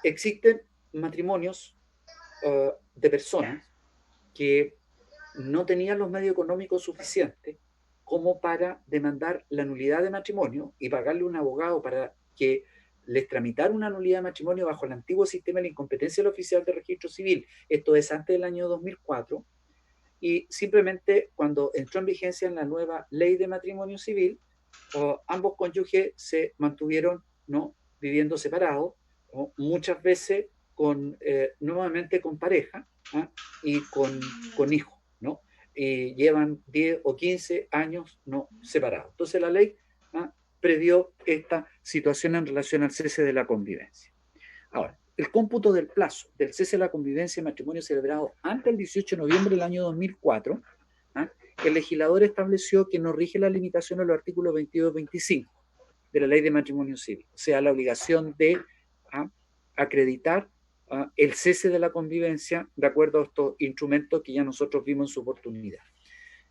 existen matrimonios de personas que no tenían los medios económicos suficientes como para demandar la nulidad de matrimonio y pagarle a un abogado para que les tramitara una nulidad de matrimonio bajo el antiguo sistema de la incompetencia del oficial de registro civil. Esto es antes del año 2004. Y simplemente cuando entró en vigencia la nueva ley de matrimonio civil, ambos cónyuges se mantuvieron, ¿no?, viviendo separados, ¿no?, muchas veces nuevamente con pareja y con hijos, ¿no? Y llevan 10 o 15 años no separados. Entonces la ley previó esta situación en relación al cese de la convivencia. Ahora, el cómputo del plazo del cese de la convivencia y matrimonio celebrado antes del 18 de noviembre del año 2004, el legislador estableció que no rige la limitación de los artículos 22 y 25 de la ley de matrimonio civil, o sea, la obligación de acreditar el cese de la convivencia de acuerdo a estos instrumentos que ya nosotros vimos en su oportunidad.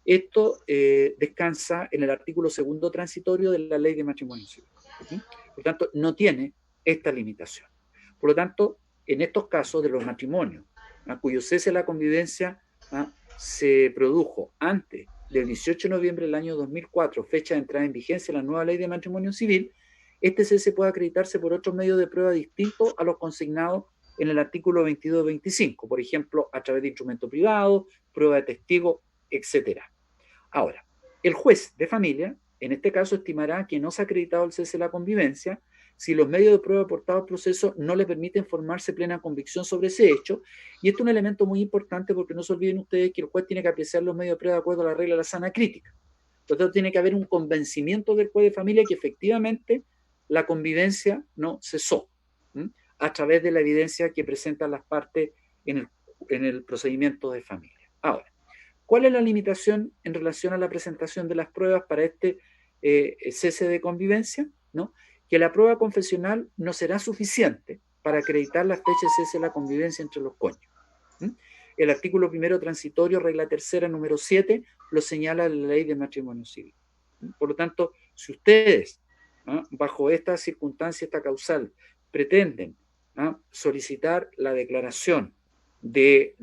Esto descansa en el artículo segundo transitorio de la ley de matrimonio civil. Por lo tanto, no tiene esta limitación. Por lo tanto, en estos casos de los matrimonios cuyo cese de la convivencia se produjo antes del 18 de noviembre del año 2004, fecha de entrada en vigencia de la nueva ley de matrimonio civil, este cese puede acreditarse por otros medios de prueba distintos a los consignados en el artículo 22 y 25, por ejemplo, a través de instrumento privado, prueba de testigo, etc. Ahora, el juez de familia, en este caso, estimará que no se ha acreditado el cese de la convivencia si los medios de prueba aportados al proceso no le permiten formarse plena convicción sobre ese hecho. Y esto es un elemento muy importante porque no se olviden ustedes que el juez tiene que apreciar los medios de prueba de acuerdo a la regla de la sana crítica. Por lo tanto, tiene que haber un convencimiento del juez de familia que efectivamente la convivencia no cesó a través de la evidencia que presentan las partes en el procedimiento de familia. Ahora, ¿Cuál es la limitación en relación a la presentación de las pruebas para este cese de convivencia? ¿No? Que la prueba confesional no será suficiente para acreditar la fecha de cese de la convivencia entre los cónyuges. ¿Mm? El artículo primero transitorio, regla tercera, número 7, lo señala la ley de matrimonio civil. Por lo tanto, si ustedes, bajo esta circunstancia, esta causal, pretenden solicitar la declaración de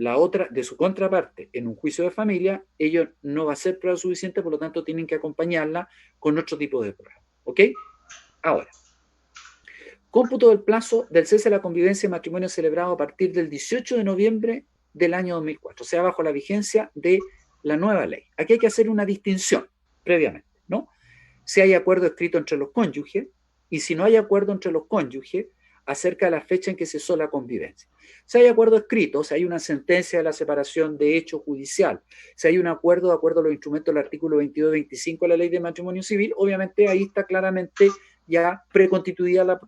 su contraparte en un juicio de familia, ello no va a ser prueba suficiente, por lo tanto tienen que acompañarla con otro tipo de prueba. ¿Ok? Ahora, cómputo del plazo del cese de la convivencia y matrimonio celebrado a partir del 18 de noviembre del año 2004, o sea, bajo la vigencia de la nueva ley. Aquí hay que hacer una distinción previamente, ¿no? Si hay acuerdo escrito entre los cónyuges y si no hay acuerdo entre los cónyuges acerca de la fecha en que cesó la convivencia. Si hay acuerdo escrito, si hay una sentencia de la separación de hecho judicial, si hay un acuerdo de acuerdo a los instrumentos del artículo 22 y 25 de la ley de matrimonio civil, obviamente ahí está claramente ya preconstituida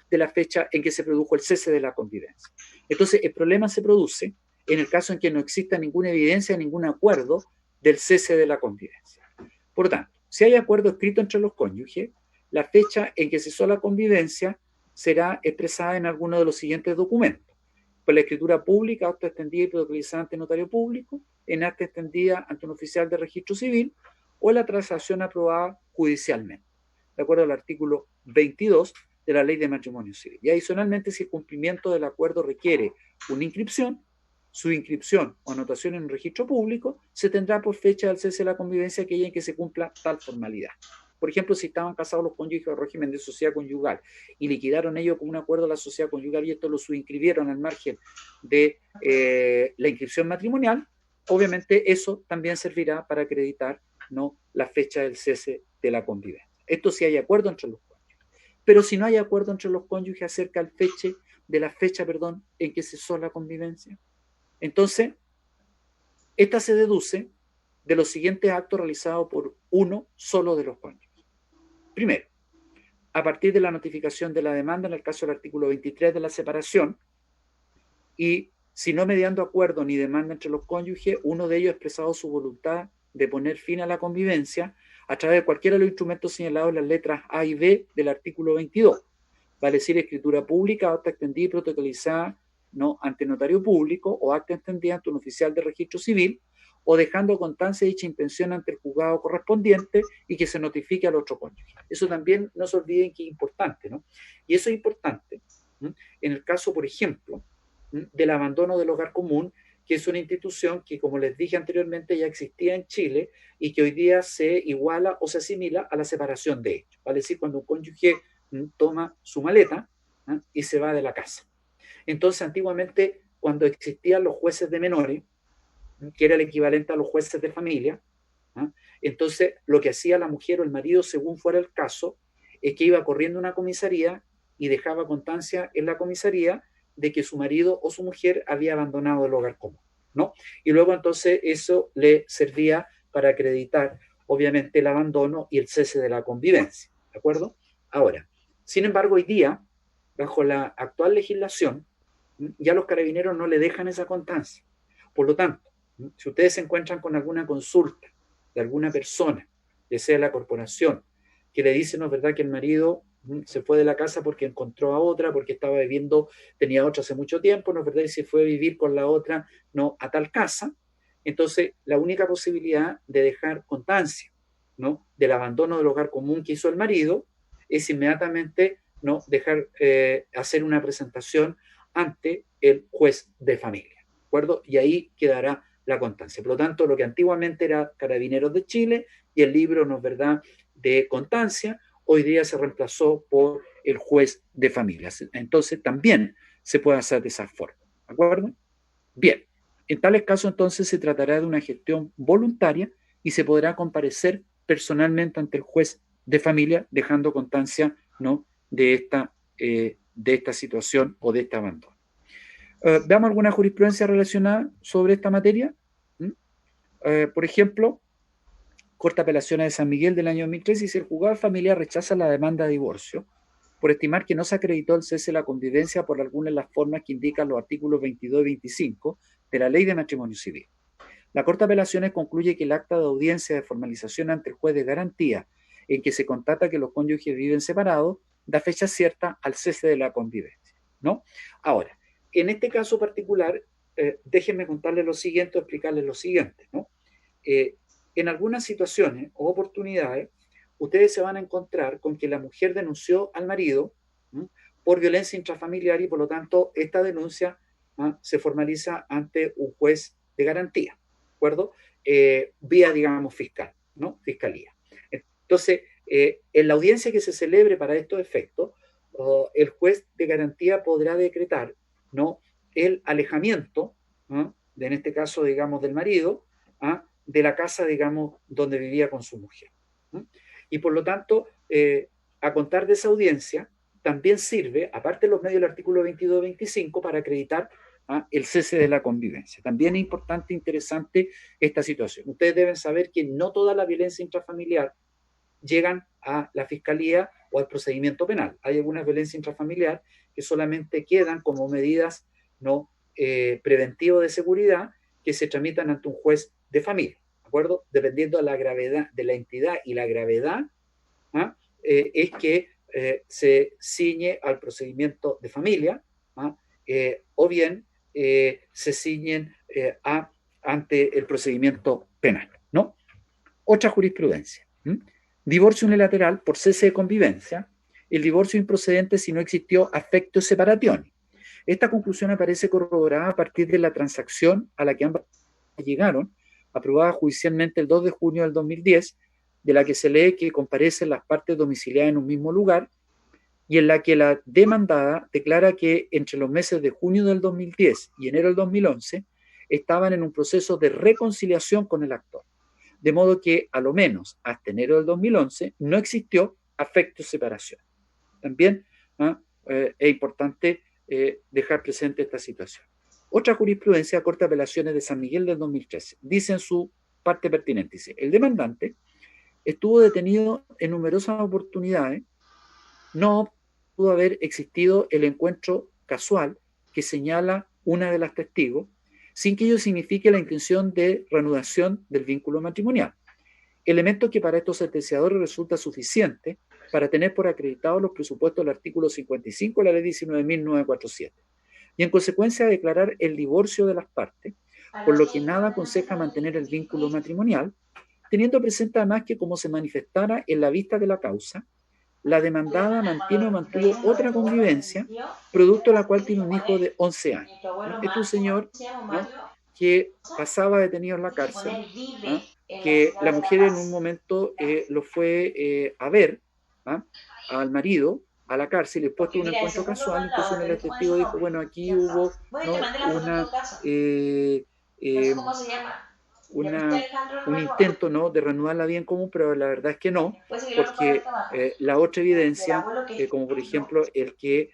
de la fecha en que se produjo el cese de la convivencia. Entonces, el problema se produce en el caso en que no exista ninguna evidencia, ningún acuerdo del cese de la convivencia. Por lo tanto, si hay acuerdo escrito entre los cónyuges, la fecha en que cesó la convivencia será expresada en alguno de los siguientes documentos: por la escritura pública, acta extendida y protocolizada ante notario público, en acta extendida ante un oficial de registro civil, o la transacción aprobada judicialmente, de acuerdo al artículo 22 de la ley de matrimonio civil. Y adicionalmente, si el cumplimiento del acuerdo requiere una inscripción, su inscripción o anotación en un registro público se tendrá por fecha del cese de la convivencia aquella en que se cumpla tal formalidad. Por ejemplo, si estaban casados los cónyuges del régimen de sociedad conyugal y liquidaron ello con un acuerdo de la sociedad conyugal y esto lo subinscribieron al margen de la inscripción matrimonial, obviamente eso también servirá para acreditar, ¿no?, la fecha del cese de la convivencia. Esto sí hay acuerdo entre los cónyuges. Pero si no hay acuerdo entre los cónyuges acerca de la fecha en que cesó la convivencia, entonces esta se deduce de los siguientes actos realizados por uno solo de los cónyuges. Primero, a partir de la notificación de la demanda en el caso del artículo 23 de la separación, y si no mediando acuerdo ni demanda entre los cónyuges, uno de ellos ha expresado su voluntad de poner fin a la convivencia a través de cualquiera de los instrumentos señalados en las letras A y B del artículo 22, vale decir escritura pública, acta extendida y protocolizada, ¿no?, ante notario público, o acta extendida ante un oficial de registro civil, o dejando constancia de dicha intención ante el juzgado correspondiente y que se notifique al otro cónyuge. Eso también no se olviden que es importante, ¿no? Y eso es importante en el caso, por ejemplo, del abandono del hogar común, que es una institución que, como les dije anteriormente, ya existía en Chile y que hoy día se iguala o se asimila a la separación de hechos. Vale decir, cuando un cónyuge toma su maleta y se va de la casa. Entonces, antiguamente, cuando existían los jueces de menores, que era el equivalente a los jueces de familia, entonces lo que hacía la mujer o el marido, según fuera el caso, es que iba corriendo a una comisaría y dejaba constancia en la comisaría de que su marido o su mujer había abandonado el hogar común, ¿no? Y luego entonces eso le servía para acreditar, obviamente, el abandono y el cese de la convivencia, ¿de acuerdo? Ahora, sin embargo, hoy día, bajo la actual legislación, ya los carabineros no le dejan esa constancia. Por lo tanto, si ustedes se encuentran con alguna consulta de alguna persona, ya sea la corporación, que le dice, no es verdad que el marido se fue de la casa porque encontró a otra, porque estaba viviendo, tenía otra hace mucho tiempo, no es verdad que se fue a vivir con la otra, no, a tal casa, entonces la única posibilidad de dejar constancia, ¿no?, del abandono del hogar común que hizo el marido es inmediatamente, ¿no?, hacer una presentación ante el juez de familia, ¿de acuerdo? Y ahí quedará la constancia. Por lo tanto, lo que antiguamente era Carabineros de Chile y el libro, ¿no es verdad?, de constancia, hoy día se reemplazó por el juez de familia. Entonces, también se puede hacer de esa forma, ¿de acuerdo? Bien, en tales casos, entonces, se tratará de una gestión voluntaria y se podrá comparecer personalmente ante el juez de familia, dejando constancia, ¿no?, de esta situación o de este abandono. Veamos alguna jurisprudencia relacionada sobre esta materia. Por ejemplo, Corte de Apelaciones de San Miguel del año 2003 dice: el juzgado de familia rechaza la demanda de divorcio por estimar que no se acreditó el cese de la convivencia por alguna de las formas que indican los artículos 22 y 25 de la Ley de Matrimonio Civil. La Corte de Apelaciones concluye que el acta de audiencia de formalización ante el juez de garantía en que se constata que los cónyuges viven separados da fecha cierta al cese de la convivencia, ¿no? Ahora, en este caso particular, déjenme contarles lo siguiente o explicarles lo siguiente, ¿no? En algunas situaciones o oportunidades, ustedes se van a encontrar con que la mujer denunció al marido, ¿no?, por violencia intrafamiliar y por lo tanto esta denuncia, ¿no?, se formaliza ante un juez de garantía, ¿de acuerdo? Vía, digamos, fiscal, ¿no? Fiscalía. Entonces, en la audiencia que se celebre para estos efectos, el juez de garantía podrá decretar, ¿no?, el alejamiento, ¿no?, en este caso, digamos, del marido, ¿ah?, de la casa, digamos, donde vivía con su mujer, ¿no? Y por lo tanto, a contar de esa audiencia, también sirve, aparte de los medios del artículo 22-25, para acreditar, ¿ah?, el cese de la convivencia. También es importante, interesante esta situación. Ustedes deben saber que no toda la violencia intrafamiliar llegan a la fiscalía o al procedimiento penal. Hay algunas violencias intrafamiliar que solamente quedan como medidas, ¿no?, preventivas de seguridad que se tramitan ante un juez de familia, ¿de acuerdo? Dependiendo de la gravedad de la entidad y la gravedad, ¿ah?, es que se ciñe al procedimiento de familia, ¿ah?, o bien se ciñen ante el procedimiento penal, ¿no? Otra jurisprudencia. Divorcio unilateral por cese de convivencia. El divorcio improcedente si no existió afecto separación. Esta conclusión aparece corroborada a partir de la transacción a la que ambas llegaron, aprobada judicialmente el 2 de junio del 2010, de la que se lee que comparecen las partes domiciliadas en un mismo lugar y en la que la demandada declara que entre los meses de junio del 2010 y enero del 2011 estaban en un proceso de reconciliación con el actor. De modo que, a lo menos hasta enero del 2011, no existió afecto separación. También es importante dejar presente esta situación. Otra jurisprudencia, Corte de Apelaciones de San Miguel del 2013, dice en su parte pertinente, dice, el demandante estuvo detenido en numerosas oportunidades, no pudo haber existido el encuentro casual que señala una de las testigos, sin que ello signifique la intención de reanudación del vínculo matrimonial. Elemento que para estos sentenciadores resulta suficiente para tener por acreditados los presupuestos del artículo 55 de la ley 19.947. Y en consecuencia declarar el divorcio de las partes, por lo que nada aconseja mantener el vínculo matrimonial, teniendo presente además que como se manifestara en la vista de la causa, la demandada mantiene o mantuvo otra convivencia, producto de la cual tiene un hijo de 11 años. ¿No? Este es un señor, ¿no?, que pasaba detenido en la cárcel, ¿no?, que la mujer en un momento lo fue a ver, ¿no?, al marido a la cárcel, y después tuvo un encuentro casual, entonces uno de los testigos dijo, bueno, aquí hubo, ¿no?, un intento, ¿no?, de reanudar la vida en común, pero la verdad es que no, porque la otra evidencia, como por ejemplo el que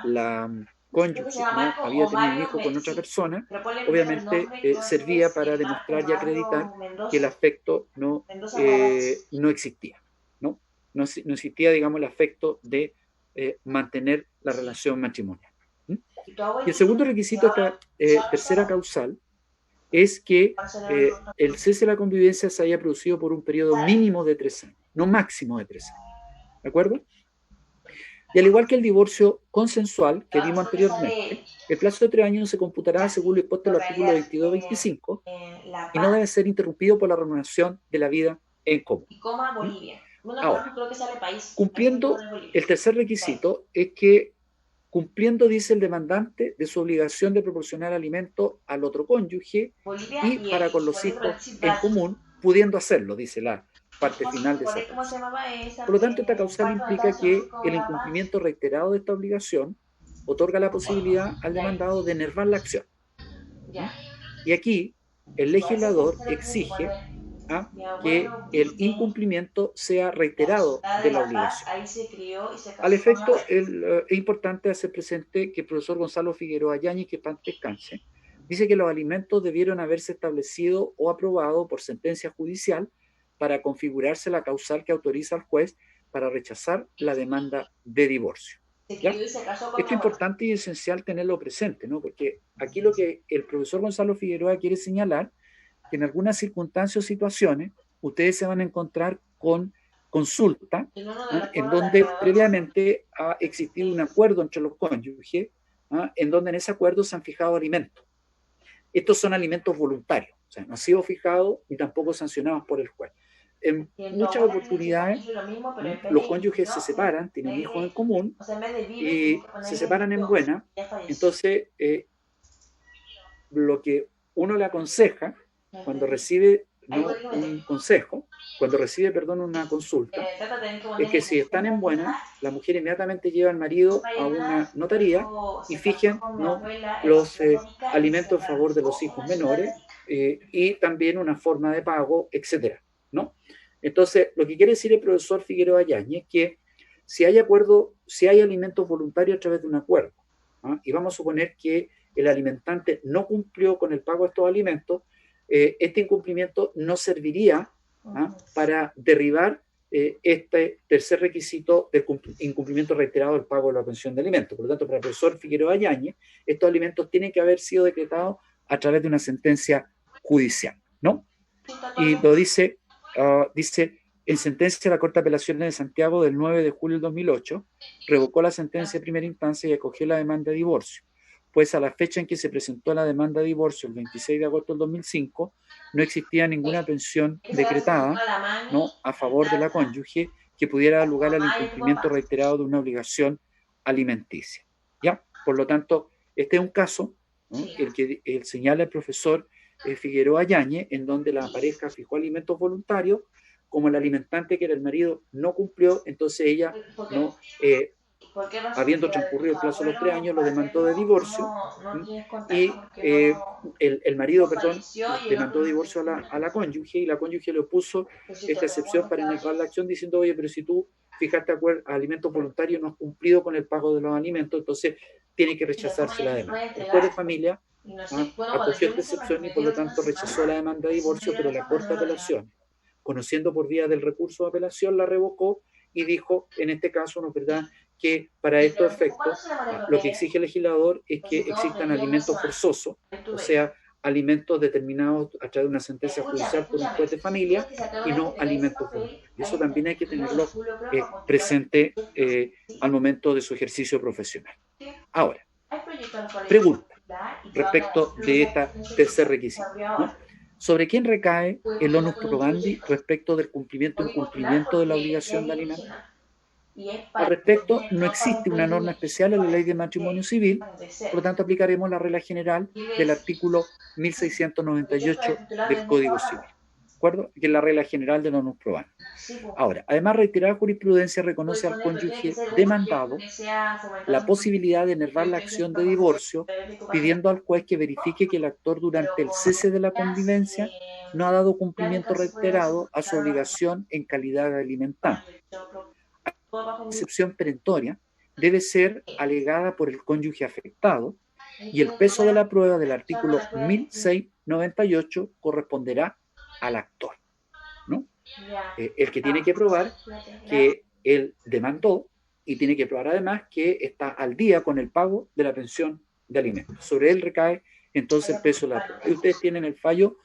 la cónyuge, ¿no?, había tenido un hijo con otra persona, obviamente servía para demostrar y acreditar que el afecto no existía, ¿no? No existía, digamos, el afecto de mantener la relación matrimonial. Y el segundo requisito de esta tercera causal es que el cese de la convivencia se haya producido por un periodo mínimo de 3 años, no máximo de 3 años. ¿De acuerdo? Y al igual que el divorcio consensual que vimos anteriormente, el plazo de 3 años se computará según lo dispuesto en el artículo 22-25 y no debe ser interrumpido por la reanudación de la vida en común. Ahora, cumpliendo el tercer requisito es que cumpliendo, dice el demandante, de su obligación de proporcionar alimento al otro cónyuge y para con los hijos en común, pudiendo hacerlo, dice la parte final de esa causa. Por lo tanto, esta causal implica que el incumplimiento reiterado de esta obligación otorga la posibilidad al demandado de enervar la acción. Y aquí el legislador exige que el incumplimiento sea reiterado de la obligación. Al efecto, es importante hacer presente que el profesor Gonzalo Figueroa Yáñez, que paz descanse, dice que los alimentos debieron haberse establecido o aprobado por sentencia judicial para configurarse la causal que autoriza al juez para rechazar la demanda de divorcio. ¿Ya? Esto es importante y esencial tenerlo presente, ¿no? Porque aquí lo que el profesor Gonzalo Figueroa quiere señalar que en algunas circunstancias o situaciones ustedes se van a encontrar con consulta, en donde previamente ha existido un acuerdo entre los cónyuges, en donde en ese acuerdo se han fijado alimentos. Estos son alimentos voluntarios, o sea, no han sido fijados ni tampoco sancionados por el juez. En muchas oportunidades los cónyuges se separan, tienen hijos en común y se separan en buena. Entonces, lo que uno le aconseja cuando recibe un consejo, cuando recibe, perdón, una consulta, es que si están en buena, la mujer inmediatamente lleva al marido a una notaría y fijen, ¿no?, los alimentos en favor de los hijos menores y también una forma de pago, etcétera, ¿no? Entonces, lo que quiere decir el profesor Figueroa Yáñez es que si hay acuerdo, si hay alimentos voluntarios a través de un acuerdo, y vamos a suponer que el alimentante no cumplió con el pago de estos alimentos, este incumplimiento no serviría para derribar este tercer requisito de incumplimiento reiterado del pago de la pensión de alimentos. Por lo tanto, para el profesor Figueroa Yáñez, estos alimentos tienen que haber sido decretados a través de una sentencia judicial, ¿no? Y lo dice, en sentencia de la Corte de Apelaciones de Santiago del 9 de julio del 2008, revocó la sentencia de primera instancia y acogió la demanda de divorcio, pues a la fecha en que se presentó la demanda de divorcio, el 26 de agosto del 2005, no existía ninguna pensión decretada, ¿no?, a favor de la cónyuge que pudiera dar lugar al incumplimiento reiterado de una obligación alimenticia. ¿Ya? Por lo tanto, este es un caso, ¿no?, el que señala el profesor Figueroa Yáñez, en donde la pareja fijó alimentos voluntarios, como el alimentante, que era el marido, no cumplió, entonces ella, no, habiendo transcurrido el plazo de los 3 años, lo demandó de divorcio, y el marido, perdón, demandó divorcio a la cónyuge, y la cónyuge le opuso esta excepción para iniciar la acción diciendo: oye, pero si tú fijaste alimentos voluntarios, no has cumplido con el pago de los alimentos, entonces tiene que rechazarse la demanda. El juez de familia acogió esta excepción y por lo tanto rechazó la demanda de divorcio, pero la Corte de Apelaciones, conociendo por vía del recurso de apelación, la revocó y dijo, en este caso, ¿no es verdad?, que para estos efectos lo que exige el legislador es que existan alimentos forzosos, o sea, alimentos determinados a través de una sentencia judicial por un juez de familia, y no alimentos voluntarios. Y eso también hay que tenerlo presente al momento de su ejercicio profesional. Ahora, pregunta respecto de este tercer requisito, ¿no? ¿Sobre quién recae el onus probandi respecto del cumplimiento o incumplimiento de la obligación de alimentos? Al respecto, no existe una norma especial en la ley de matrimonio civil, por lo tanto aplicaremos la regla general del artículo 1698 del Código Civil, ¿de acuerdo?, que es la regla general del onus probandi. Ahora, además, reiterada jurisprudencia reconoce al cónyuge demandado la posibilidad de enervar la acción de divorcio, pidiendo al juez que verifique que el actor, durante el cese de la convivencia, no ha dado cumplimiento reiterado a su obligación en calidad de alimentante. La excepción perentoria debe ser alegada por el cónyuge afectado, y el peso de la prueba del artículo 1698 corresponderá al actor, ¿no? El que tiene que probar que él demandó, y tiene que probar además que está al día con el pago de la pensión de alimentos. Sobre él recae entonces el peso de la prueba. Y ustedes tienen el fallo,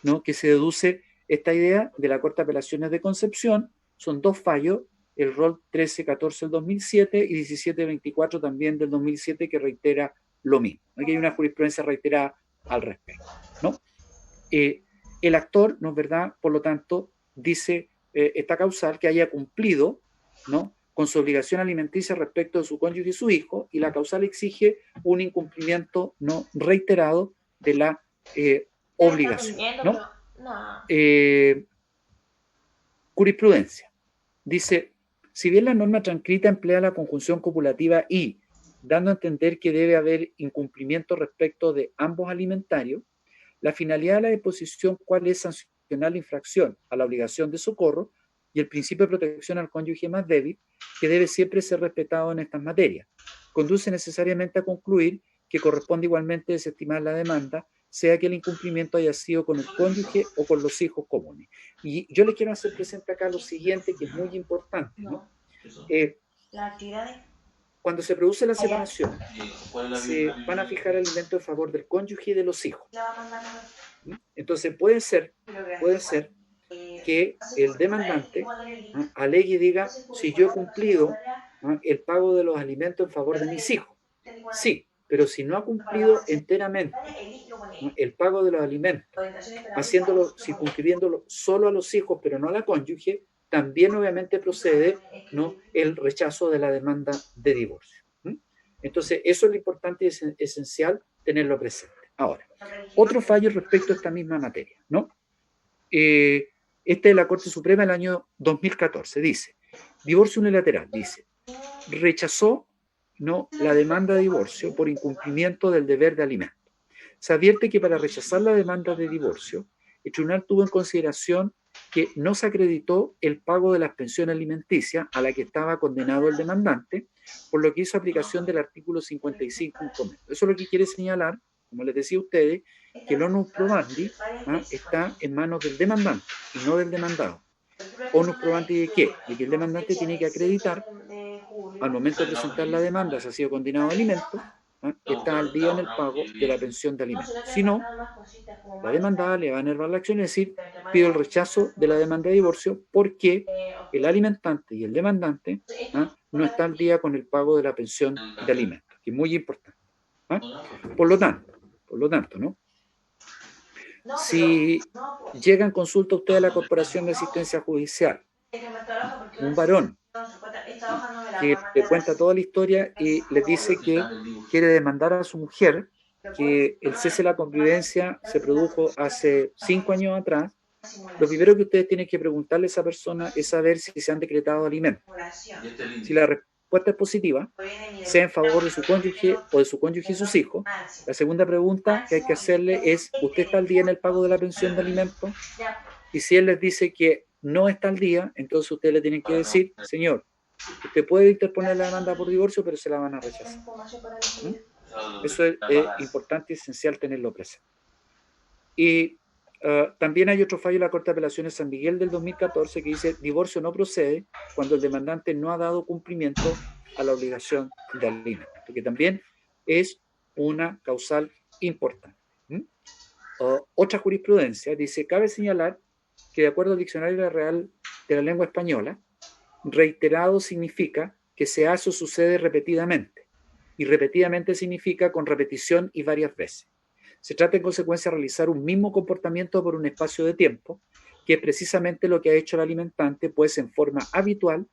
¿no?, que se deduce esta idea de la Corte de Apelaciones de Concepción. Son 2 fallos, el rol 1314 del 2007 y 1724 también del 2007, que reitera lo mismo. Aquí hay una jurisprudencia reiterada al respecto, ¿no? El actor, ¿no es verdad?, por lo tanto, dice esta causal que haya cumplido, ¿no?, con su obligación alimenticia respecto de su cónyuge y su hijo, y la causal exige un incumplimiento no reiterado de la obligación, ¿no? Jurisprudencia. Dice: si bien la norma transcrita emplea la conjunción copulativa y, dando a entender que debe haber incumplimiento respecto de ambos alimentarios, la finalidad de la disposición, cuál es sancionar la infracción a la obligación de socorro, y el principio de protección al cónyuge más débil, que debe siempre ser respetado en estas materias, conduce necesariamente a concluir que corresponde igualmente desestimar la demanda, sea que el incumplimiento haya sido con el cónyuge o con los hijos comunes. Y yo les quiero hacer presente acá lo siguiente, que es muy importante, ¿no? Cuando se produce la separación, se van a fijar alimentos en favor del cónyuge y de los hijos. Entonces puede ser que el demandante alegue y diga, si yo he cumplido el pago de los alimentos en favor de mis hijos. Sí, pero si no ha cumplido enteramente el pago de los alimentos, haciéndolo, circunscribiéndolo solo a los hijos, pero no a la cónyuge, también obviamente procede, ¿no?, el rechazo de la demanda de divorcio. Entonces, eso es lo importante y es esencial tenerlo presente. Ahora, otro fallo respecto a esta misma materia, ¿no? Este de la Corte Suprema del año 2014 dice, divorcio unilateral, dice, rechazó, ¿no?, la demanda de divorcio por incumplimiento del deber de alimento. Se advierte que para rechazar la demanda de divorcio, el tribunal tuvo en consideración que no se acreditó el pago de las pensiones alimenticias a la que estaba condenado el demandante, por lo que hizo aplicación del artículo 55 en comento. Eso es lo que quiere señalar, como les decía a ustedes, que el onus probandi está en manos del demandante y no del demandado. ¿Onus probandi de qué? De que el demandante tiene que acreditar al momento de presentar la demanda, si ha sido condenado a alimentos, que está al día en el pago de la pensión de alimentos. Si no, la demandada le va a enervar la acción y decir, pido el rechazo de la demanda de divorcio porque el alimentante y el demandante no están al día con el pago de la pensión de alimentos, que es muy importante. Por lo tanto, ¿no? Si llegan consulta usted a la Corporación de Asistencia Judicial, un varón que le cuenta toda la historia y le dice que quiere demandar a su mujer, que el cese de la convivencia se produjo hace 5 años atrás, lo primero que ustedes tienen que preguntarle a esa persona es saber si se han decretado alimentos. Si la respuesta es positiva, sea en favor de su cónyuge o de su cónyuge y sus hijos, la segunda pregunta que hay que hacerle es, ¿usted está al día en el pago de la pensión de alimentos? Y si él les dice que no está al día, entonces ustedes le tienen que decir, señor, usted puede interponer la demanda por divorcio, pero se la van a rechazar. Eso es importante y esencial tenerlo presente. Y también hay otro fallo de la Corte de Apelaciones San Miguel del 2014 que dice, divorcio no procede cuando el demandante no ha dado cumplimiento a la obligación de alimento, que también es una causal importante. Otra jurisprudencia dice, cabe señalar que de acuerdo al Diccionario Real de la Lengua Española, reiterado significa que se hace o sucede repetidamente, y repetidamente significa con repetición y varias veces. Se trata en consecuencia de realizar un mismo comportamiento por un espacio de tiempo, que es precisamente lo que ha hecho el alimentante, pues en forma habitual,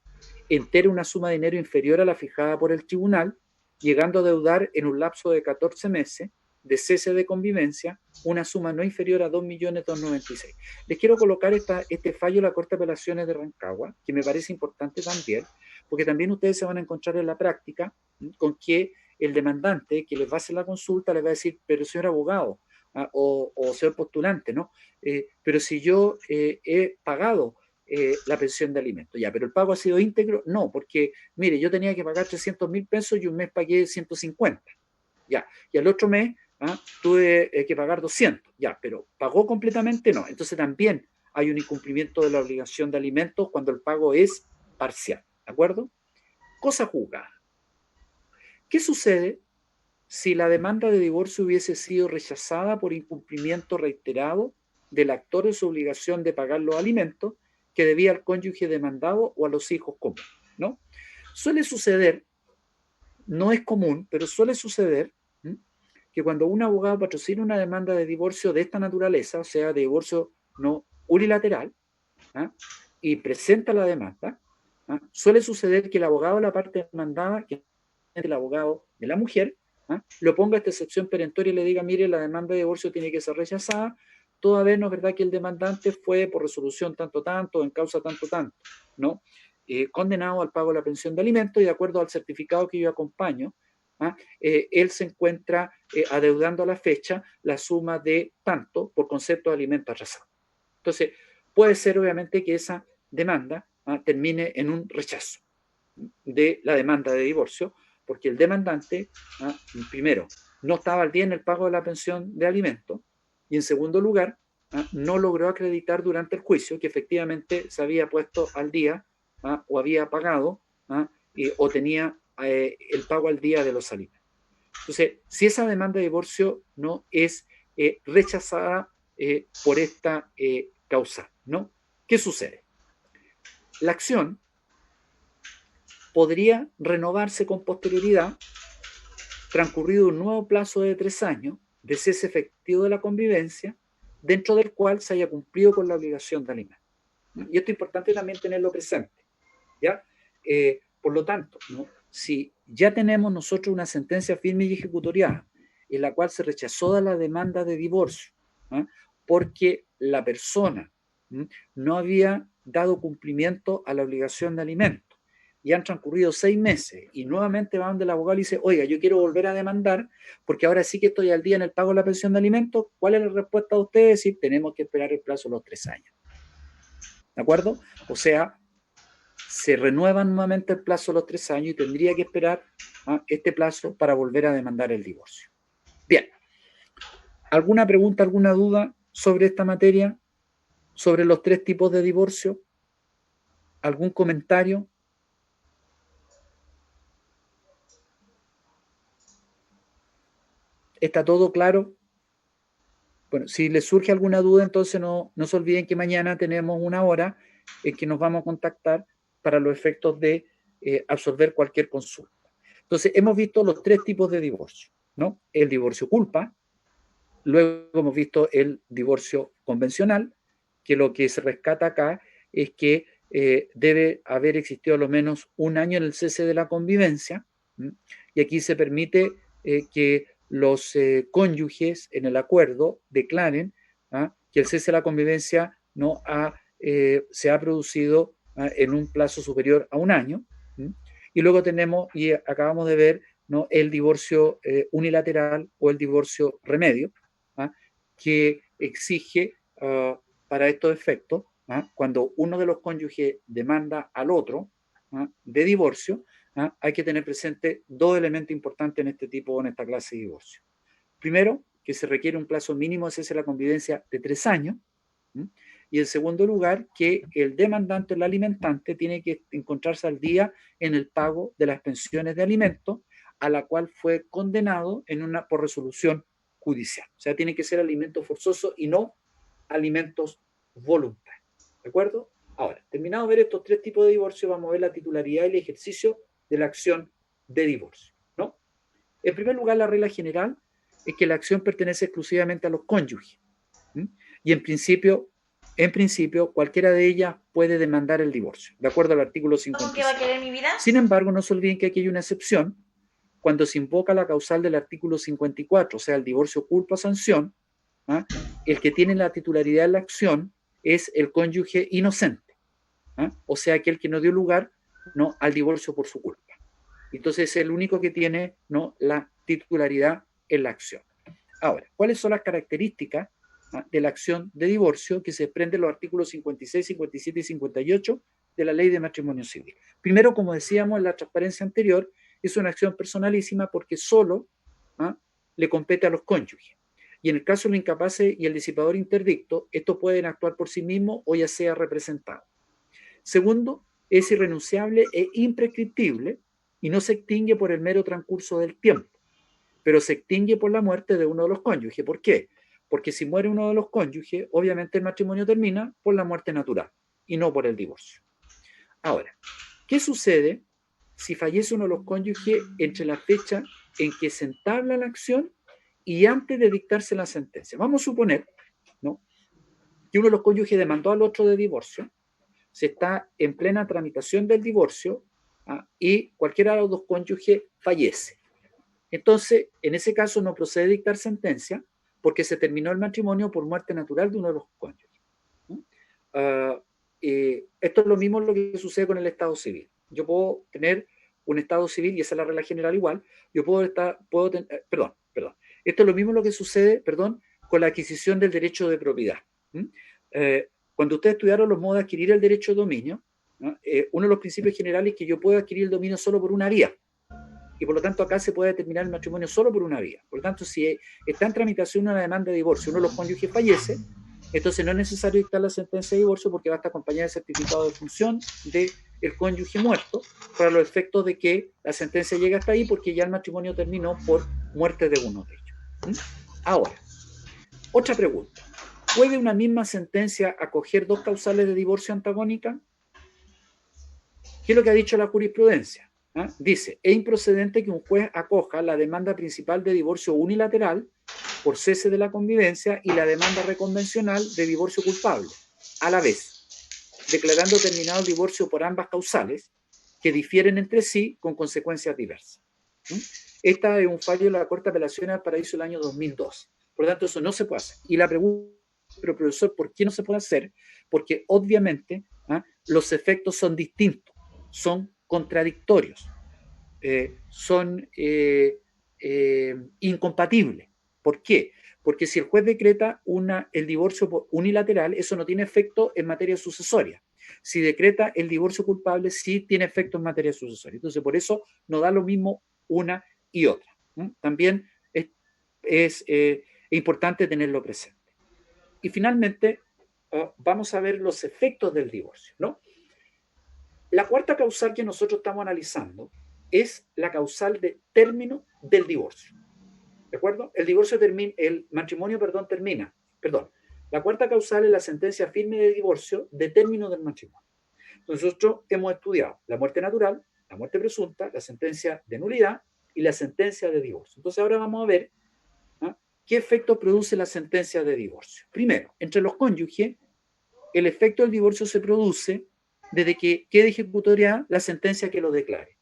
entera una suma de dinero inferior a la fijada por el tribunal, llegando a deudar en un lapso de 14 meses de cese de convivencia una suma no inferior a 2.296.000. Les quiero colocar este fallo de la Corte de Apelaciones de Rancagua, que me parece importante también, porque también ustedes se van a encontrar en la práctica con que el demandante que les va a hacer la consulta les va a decir, pero señor abogado, o señor postulante, ¿no? Pero si yo he pagado la pensión de alimentos, ya, pero el pago ha sido íntegro, no, porque mire, yo tenía que pagar 300.000 pesos y un mes pagué 150, ya, y al otro mes tuve que pagar 200, ya, pero ¿pagó completamente? No. Entonces también hay un incumplimiento de la obligación de alimentos cuando el pago es parcial, ¿de acuerdo? Cosa juzgada. ¿Qué sucede si la demanda de divorcio hubiese sido rechazada por incumplimiento reiterado del actor de su obligación de pagar los alimentos que debía al cónyuge demandado o a los hijos comunes, ¿no? Suele suceder, no es común, pero suele suceder que cuando un abogado patrocina una demanda de divorcio de esta naturaleza, o sea, de divorcio no unilateral, y presenta la demanda, suele suceder que el abogado de la parte demandada, que es el abogado de la mujer, lo ponga esta excepción perentoria y le diga, mire, la demanda de divorcio tiene que ser rechazada, toda vez no es verdad que el demandante fue por resolución tanto, en causa tanto, ¿no? Condenado al pago de la pensión de alimentos y de acuerdo al certificado que yo acompaño, él se encuentra adeudando a la fecha la suma de tanto por concepto de alimento atrasado. Entonces, puede ser obviamente que esa demanda termine en un rechazo de la demanda de divorcio, porque el demandante, primero, no estaba al día en el pago de la pensión de alimentos, y en segundo lugar, no logró acreditar durante el juicio que efectivamente se había puesto al día o había pagado o tenía el pago al día de los alimentos. Entonces, si esa demanda de divorcio no es rechazada por esta causal, ¿no? ¿Qué sucede? La acción podría renovarse con posterioridad, transcurrido un nuevo plazo de 3 años de cese efectivo de la convivencia, dentro del cual se haya cumplido con la obligación de alimento. Y esto es importante también tenerlo presente, ¿ya? Por lo tanto, ¿no? Si ya tenemos nosotros una sentencia firme y ejecutoriada en la cual se rechazó la demanda de divorcio, ¿eh? Porque la persona no había dado cumplimiento a la obligación de alimento, y han transcurrido 6 meses y nuevamente va donde el abogado y dice, oiga, yo quiero volver a demandar porque ahora sí que estoy al día en el pago de la pensión de alimentos, ¿cuál es la respuesta de ustedes? Decir, tenemos que esperar el plazo de los 3 años. ¿De acuerdo? O sea, se renueva nuevamente el plazo de los 3 años y tendría que esperar este plazo para volver a demandar el divorcio. Bien. ¿Alguna pregunta, alguna duda sobre esta materia? ¿Sobre los 3 tipos de divorcio? ¿Algún comentario? ¿Está todo claro? Bueno, si les surge alguna duda, entonces no se olviden que mañana tenemos una hora en que nos vamos a contactar para los efectos de absorber cualquier consulta. Entonces, hemos visto los 3 tipos de divorcio, ¿no? El divorcio culpa, luego hemos visto el divorcio convencional, que lo que se rescata acá es que debe haber existido a lo menos 1 año en el cese de la convivencia, y aquí se permite que los cónyuges en el acuerdo declaren que el cese de la convivencia se ha producido en un plazo superior a 1 año. Y luego tenemos, y acabamos de ver, ¿no?, el divorcio unilateral o el divorcio remedio, que exige para estos efectos, cuando uno de los cónyuges demanda al otro de divorcio, hay que tener presente 2 elementos importantes en esta clase de divorcio. Primero, que se requiere un plazo mínimo de cese de la convivencia de 3 años, y en segundo lugar, que el demandante o el alimentante tiene que encontrarse al día en el pago de las pensiones de alimentos a la cual fue condenado por resolución judicial. O sea, tiene que ser alimentos forzosos y no alimentos voluntarios. ¿De acuerdo? Ahora, terminado de ver estos 3 tipos de divorcio, vamos a ver la titularidad y el ejercicio de la acción de divorcio, ¿no? En primer lugar, la regla general es que la acción pertenece exclusivamente a los cónyuges, y en principio, cualquiera de ellas puede demandar el divorcio, de acuerdo al artículo 56. ¿Qué va a querer mi vida? Sin embargo, no se olviden que aquí hay una excepción cuando se invoca la causal del artículo 54, o sea, el divorcio culpa-sanción. El que tiene la titularidad de la acción es el cónyuge inocente, o sea, aquel que no dio lugar al divorcio por su culpa. Entonces es el único que tiene la titularidad en la acción. Ahora, ¿cuáles son las características de la acción de divorcio que se desprenden los artículos 56, 57 y 58 de la Ley de Matrimonio Civil? Primero, como decíamos en la transparencia anterior, es una acción personalísima porque solo le compete a los cónyuges. Y en el caso de los incapaces y el disipador interdicto, estos pueden actuar por sí mismos o ya sea representado. Segundo, es irrenunciable e imprescriptible y no se extingue por el mero transcurso del tiempo, pero se extingue por la muerte de uno de los cónyuges. ¿Por qué? Porque si muere uno de los cónyuges, obviamente el matrimonio termina por la muerte natural y no por el divorcio. Ahora, ¿qué sucede si fallece uno de los cónyuges entre la fecha en que se entabla la acción y antes de dictarse la sentencia? Vamos a suponer, ¿no?, que uno de los cónyuges demandó al otro de divorcio, se está en plena tramitación del divorcio y cualquiera de los 2 cónyuges fallece. Entonces, en ese caso no procede a dictar sentencia porque se terminó el matrimonio por muerte natural de uno de los cónyuges. Esto es lo mismo lo que sucede con el estado civil. Yo puedo tener un estado civil, y esa es la regla general igual, Esto es lo mismo lo que sucede, con la adquisición del derecho de propiedad. Cuando ustedes estudiaron los modos de adquirir el derecho de dominio, uno de los principios generales es que yo puedo adquirir el dominio solo por una vía. Y por lo tanto acá se puede determinar el matrimonio solo por una vía. Por lo tanto, si está en tramitación una demanda de divorcio, uno de los cónyuges fallece, entonces no es necesario dictar la sentencia de divorcio porque basta acompañar el certificado de función del cónyuge muerto para los efectos de que la sentencia llegue hasta ahí porque ya el matrimonio terminó por muerte de uno de ellos. Ahora, otra pregunta. ¿Puede una misma sentencia acoger dos causales de divorcio antagónicas? ¿Qué es lo que ha dicho la jurisprudencia? ¿Ah? Dice, es improcedente que un juez acoja la demanda principal de divorcio unilateral por cese de la convivencia y la demanda reconvencional de divorcio culpable, a la vez, declarando terminado el divorcio por ambas causales, que difieren entre sí con consecuencias diversas. Esta es un fallo de la Corte de Apelaciones del Paraíso del año 2002. Por lo tanto, eso no se puede hacer. Y la pregunta, pero profesor, ¿por qué no se puede hacer? Porque obviamente los efectos son distintos, son contradictorios, son incompatibles. ¿Por qué? Porque si el juez decreta el divorcio unilateral, eso no tiene efecto en materia sucesoria. Si decreta el divorcio culpable, sí tiene efecto en materia sucesoria. Entonces, por eso no da lo mismo una y otra. También es importante tenerlo presente. Y finalmente, vamos a ver los efectos del divorcio, ¿no? La cuarta causal que nosotros estamos analizando es la causal de término del divorcio. ¿De acuerdo? El matrimonio termina. La cuarta causal es la sentencia firme de divorcio de término del matrimonio. Entonces, nosotros hemos estudiado la muerte natural, la muerte presunta, la sentencia de nulidad y la sentencia de divorcio. Entonces, ahora vamos a ver qué efecto produce la sentencia de divorcio. Primero, entre los cónyuges, el efecto del divorcio se produce desde que quede ejecutoriada la sentencia que lo declare.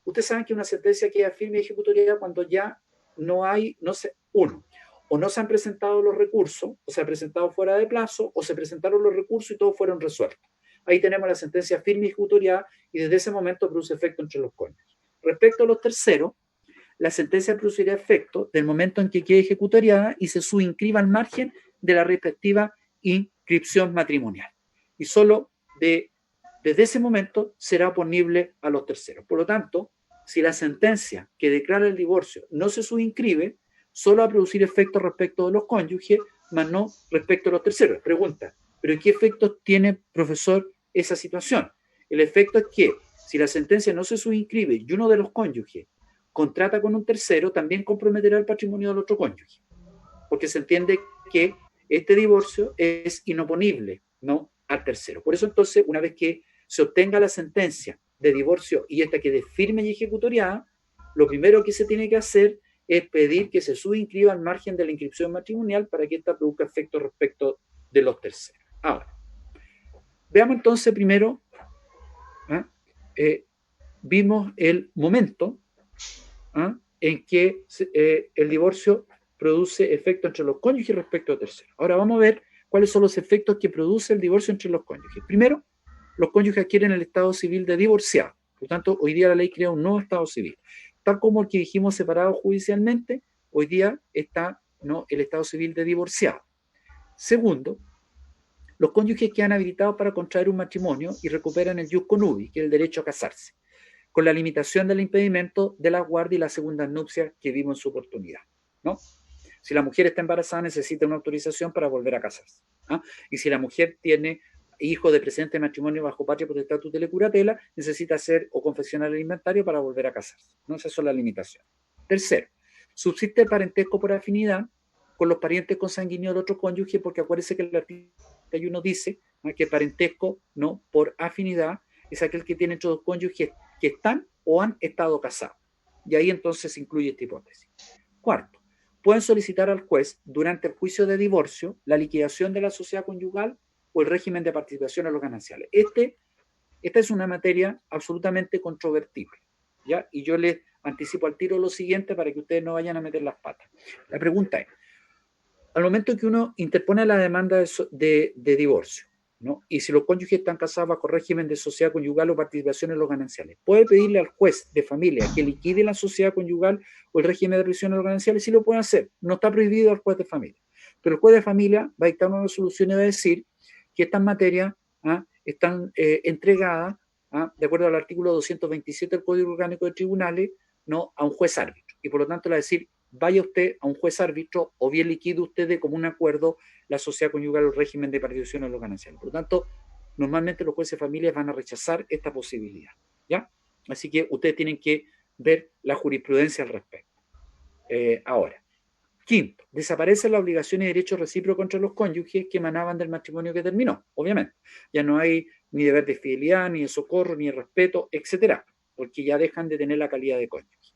Ustedes saben que una sentencia queda firme y ejecutoriada cuando ya no hay, o no se han presentado los recursos, o se ha presentado fuera de plazo, o se presentaron los recursos y todos fueron resueltos. Ahí tenemos la sentencia firme y ejecutoriada y desde ese momento produce efecto entre los cónyuges. Respecto a los terceros, la sentencia producirá efecto del momento en que quede ejecutoriada y se subinscriba al margen de la respectiva inscripción matrimonial. Y solo desde ese momento será oponible a los terceros. Por lo tanto, si la sentencia que declara el divorcio no se subinscribe, solo va a producir efectos respecto de los cónyuges, más no respecto a los terceros. Pregunta, ¿pero qué efectos tiene, profesor, esa situación? El efecto es que si la sentencia no se subinscribe y uno de los cónyuges contrata con un tercero, también comprometerá el patrimonio del otro cónyuge, porque se entiende que este divorcio es inoponible, ¿no?, al tercero. Por eso entonces, una vez que se obtenga la sentencia de divorcio y esta quede firme y ejecutoriada, lo primero que se tiene que hacer es pedir que se subinscriba al margen de la inscripción matrimonial para que esta produzca efecto respecto de los terceros. Ahora, veamos entonces primero, vimos el momento en que el divorcio produce efecto entre los cónyuges respecto a terceros. Ahora vamos a ver cuáles son los efectos que produce el divorcio entre los cónyuges. Primero, los cónyuges adquieren el estado civil de divorciado. Por lo tanto, hoy día la ley crea un nuevo estado civil. Tal como el que dijimos separado judicialmente, hoy día está el estado civil de divorciado. Segundo, los cónyuges quedan habilitados para contraer un matrimonio y recuperan el ius connubii, que es el derecho a casarse, con la limitación del impedimento de la guardia y las segundas nupcias que vimos en su oportunidad, ¿no? Si la mujer está embarazada, necesita una autorización para volver a casarse. Y si la mujer tiene hijo de presente matrimonio bajo patria potestad tutela y curatela, necesita hacer o confeccionar el inventario para volver a casarse, ¿no? Esas son las limitaciones. Tercero, subsiste el parentesco por afinidad con los parientes consanguíneos del otro cónyuge, porque acuérdense que el artículo 31 dice que parentesco no por afinidad es aquel que tiene entre dos cónyuges que están o han estado casados. Y ahí entonces se incluye esta hipótesis. Cuarto, pueden solicitar al juez durante el juicio de divorcio la liquidación de la sociedad conyugal o el régimen de participación en los gananciales. Esta es una materia absolutamente controvertible, ¿ya? Y yo les anticipo al tiro lo siguiente para que ustedes no vayan a meter las patas. La pregunta es, al momento que uno interpone la demanda de divorcio, ¿no?, y si los cónyuges están casados bajo régimen de sociedad conyugal o participación en los gananciales, ¿puede pedirle al juez de familia que liquide la sociedad conyugal o el régimen de prisión en los gananciales? Sí lo puede hacer, no está prohibido al juez de familia. Pero el juez de familia va a dictar una resolución y va a decir que estas materias están entregadas, de acuerdo al artículo 227 del Código Orgánico de Tribunales, no a un juez árbitro. Y por lo tanto le va a decir, vaya usted a un juez árbitro o bien liquide usted de común acuerdo la sociedad conyugal o el régimen de participación en los gananciales. Por lo tanto, normalmente los jueces de familia van a rechazar esta posibilidad, ¿ya? Así que ustedes tienen que ver la jurisprudencia al respecto. Ahora, Quinto, desaparecen las obligaciones y derechos recíprocos contra los cónyuges que emanaban del matrimonio que terminó, obviamente. Ya no hay ni deber de fidelidad, ni de socorro, ni de respeto, etcétera, porque ya dejan de tener la calidad de cónyuge.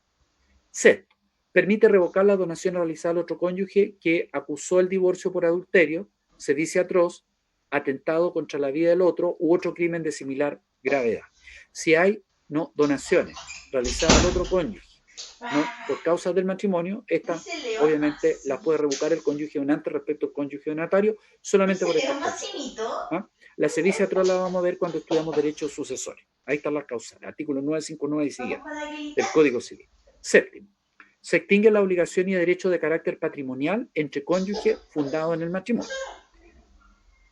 Sexto, permite revocar la donación realizada al otro cónyuge que acusó el divorcio por adulterio, sedicia atroz, atentado contra la vida del otro u otro crimen de similar gravedad. Si hay donaciones realizadas al otro cónyuge, por causas del matrimonio, estas obviamente las puede revocar el cónyuge donante respecto al cónyuge donatario solamente por estas causas. La sedicia atroz la vamos a ver cuando estudiamos derechos sucesores. Ahí están las causas, artículos 959 y siguiente del Código Civil. Séptimo, se extingue la obligación y derecho de carácter patrimonial entre cónyuges fundados en el matrimonio.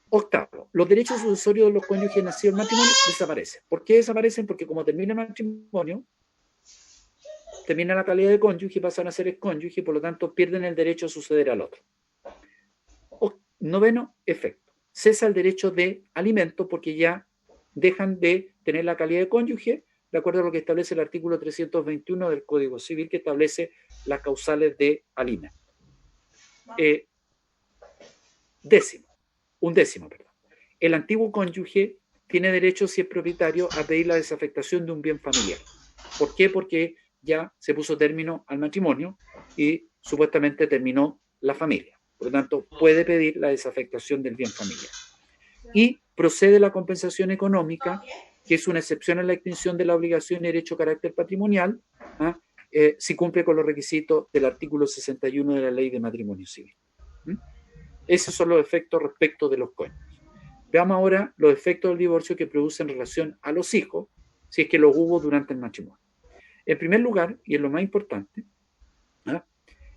Octavo, los derechos sucesorios de los cónyuges nacidos en el matrimonio desaparecen. ¿Por qué desaparecen? Porque como termina el matrimonio, termina la calidad de cónyuge y pasan a ser excónyuge y por lo tanto pierden el derecho a suceder al otro. Noveno efecto, cesa el derecho de alimento porque ya dejan de tener la calidad de cónyuge de acuerdo a lo que establece el artículo 321 del Código Civil que establece las causales de alimento. Undécimo, el antiguo cónyuge tiene derecho, si es propietario, a pedir la desafectación de un bien familiar. ¿Por qué? Porque ya se puso término al matrimonio y supuestamente terminó la familia. Por lo tanto, puede pedir la desafectación del bien familiar. Y procede la compensación económica, que es una excepción a la extinción de la obligación y derecho de carácter patrimonial, si cumple con los requisitos del artículo 61 de la Ley de Matrimonio Civil. Esos son los efectos respecto de los cónyuges. Veamos ahora los efectos del divorcio que produce en relación a los hijos, si es que los hubo durante el matrimonio. En primer lugar, y es lo más importante,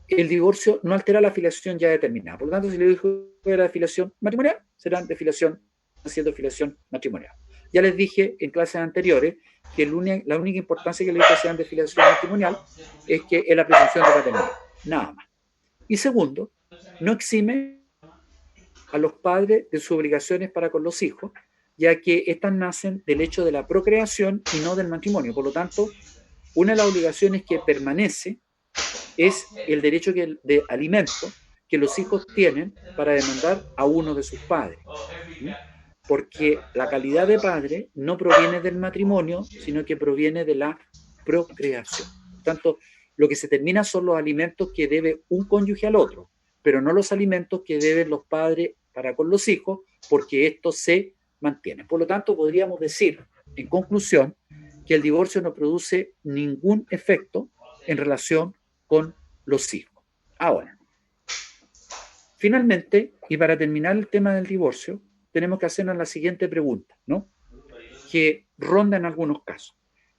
el divorcio no altera la filiación ya determinada. Por lo tanto, si le dijo que era de filiación matrimonial, serán de filiación, siendo filiación matrimonial. Ya les dije en clases anteriores que la única importancia que le digo que sean de filiación matrimonial es que es la presunción de paternidad. Nada más. Y segundo, no exime a los padres de sus obligaciones para con los hijos, ya que éstas nacen del hecho de la procreación y no del matrimonio. Por lo tanto, una de las obligaciones que permanece es el derecho de alimento que los hijos tienen para demandar a uno de sus padres. Porque la calidad de padre no proviene del matrimonio, sino que proviene de la procreación. Por tanto, lo que se termina son los alimentos que debe un cónyuge al otro, pero no los alimentos que deben los padres para con los hijos, porque estos se mantienen. Por lo tanto, podríamos decir, en conclusión, que el divorcio no produce ningún efecto en relación con los hijos. Ahora, finalmente, y para terminar el tema del divorcio, tenemos que hacernos la siguiente pregunta, que ronda en algunos casos.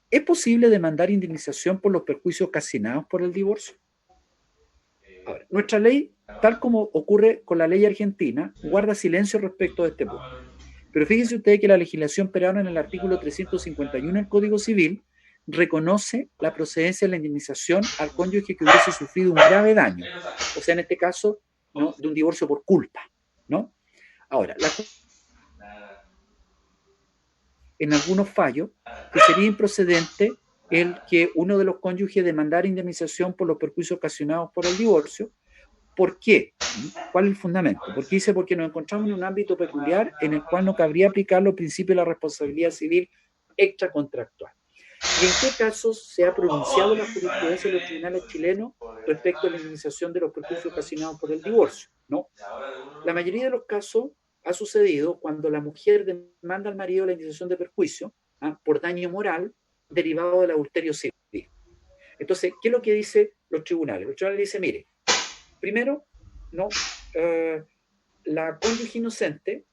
¿Es posible demandar indemnización por los perjuicios ocasionados por el divorcio? Ahora, nuestra ley, tal como ocurre con la ley argentina, guarda silencio respecto de este punto. Pero fíjense ustedes que la legislación peruana en el artículo 351 del Código Civil reconoce la procedencia de la indemnización al cónyuge que hubiese sufrido un grave daño. O sea, en este caso, de un divorcio por culpa, Ahora, en algunos fallos, que sería improcedente el que uno de los cónyuges demandara indemnización por los perjuicios ocasionados por el divorcio. ¿Por qué? ¿Cuál es el fundamento? Porque nos encontramos en un ámbito peculiar en el cual no cabría aplicar los principios de la responsabilidad civil extracontractual. ¿Y en qué casos se ha pronunciado la jurisprudencia de los tribunales chilenos respecto a la indemnización de los perjuicios ocasionados por el divorcio? No. La mayoría de los casos ha sucedido cuando la mujer demanda al marido la indemnización de perjuicio por daño moral derivado del adulterio civil. Entonces, ¿qué es lo que dicen los tribunales? Los tribunales dicen, mire, primero, la cónyuge inocente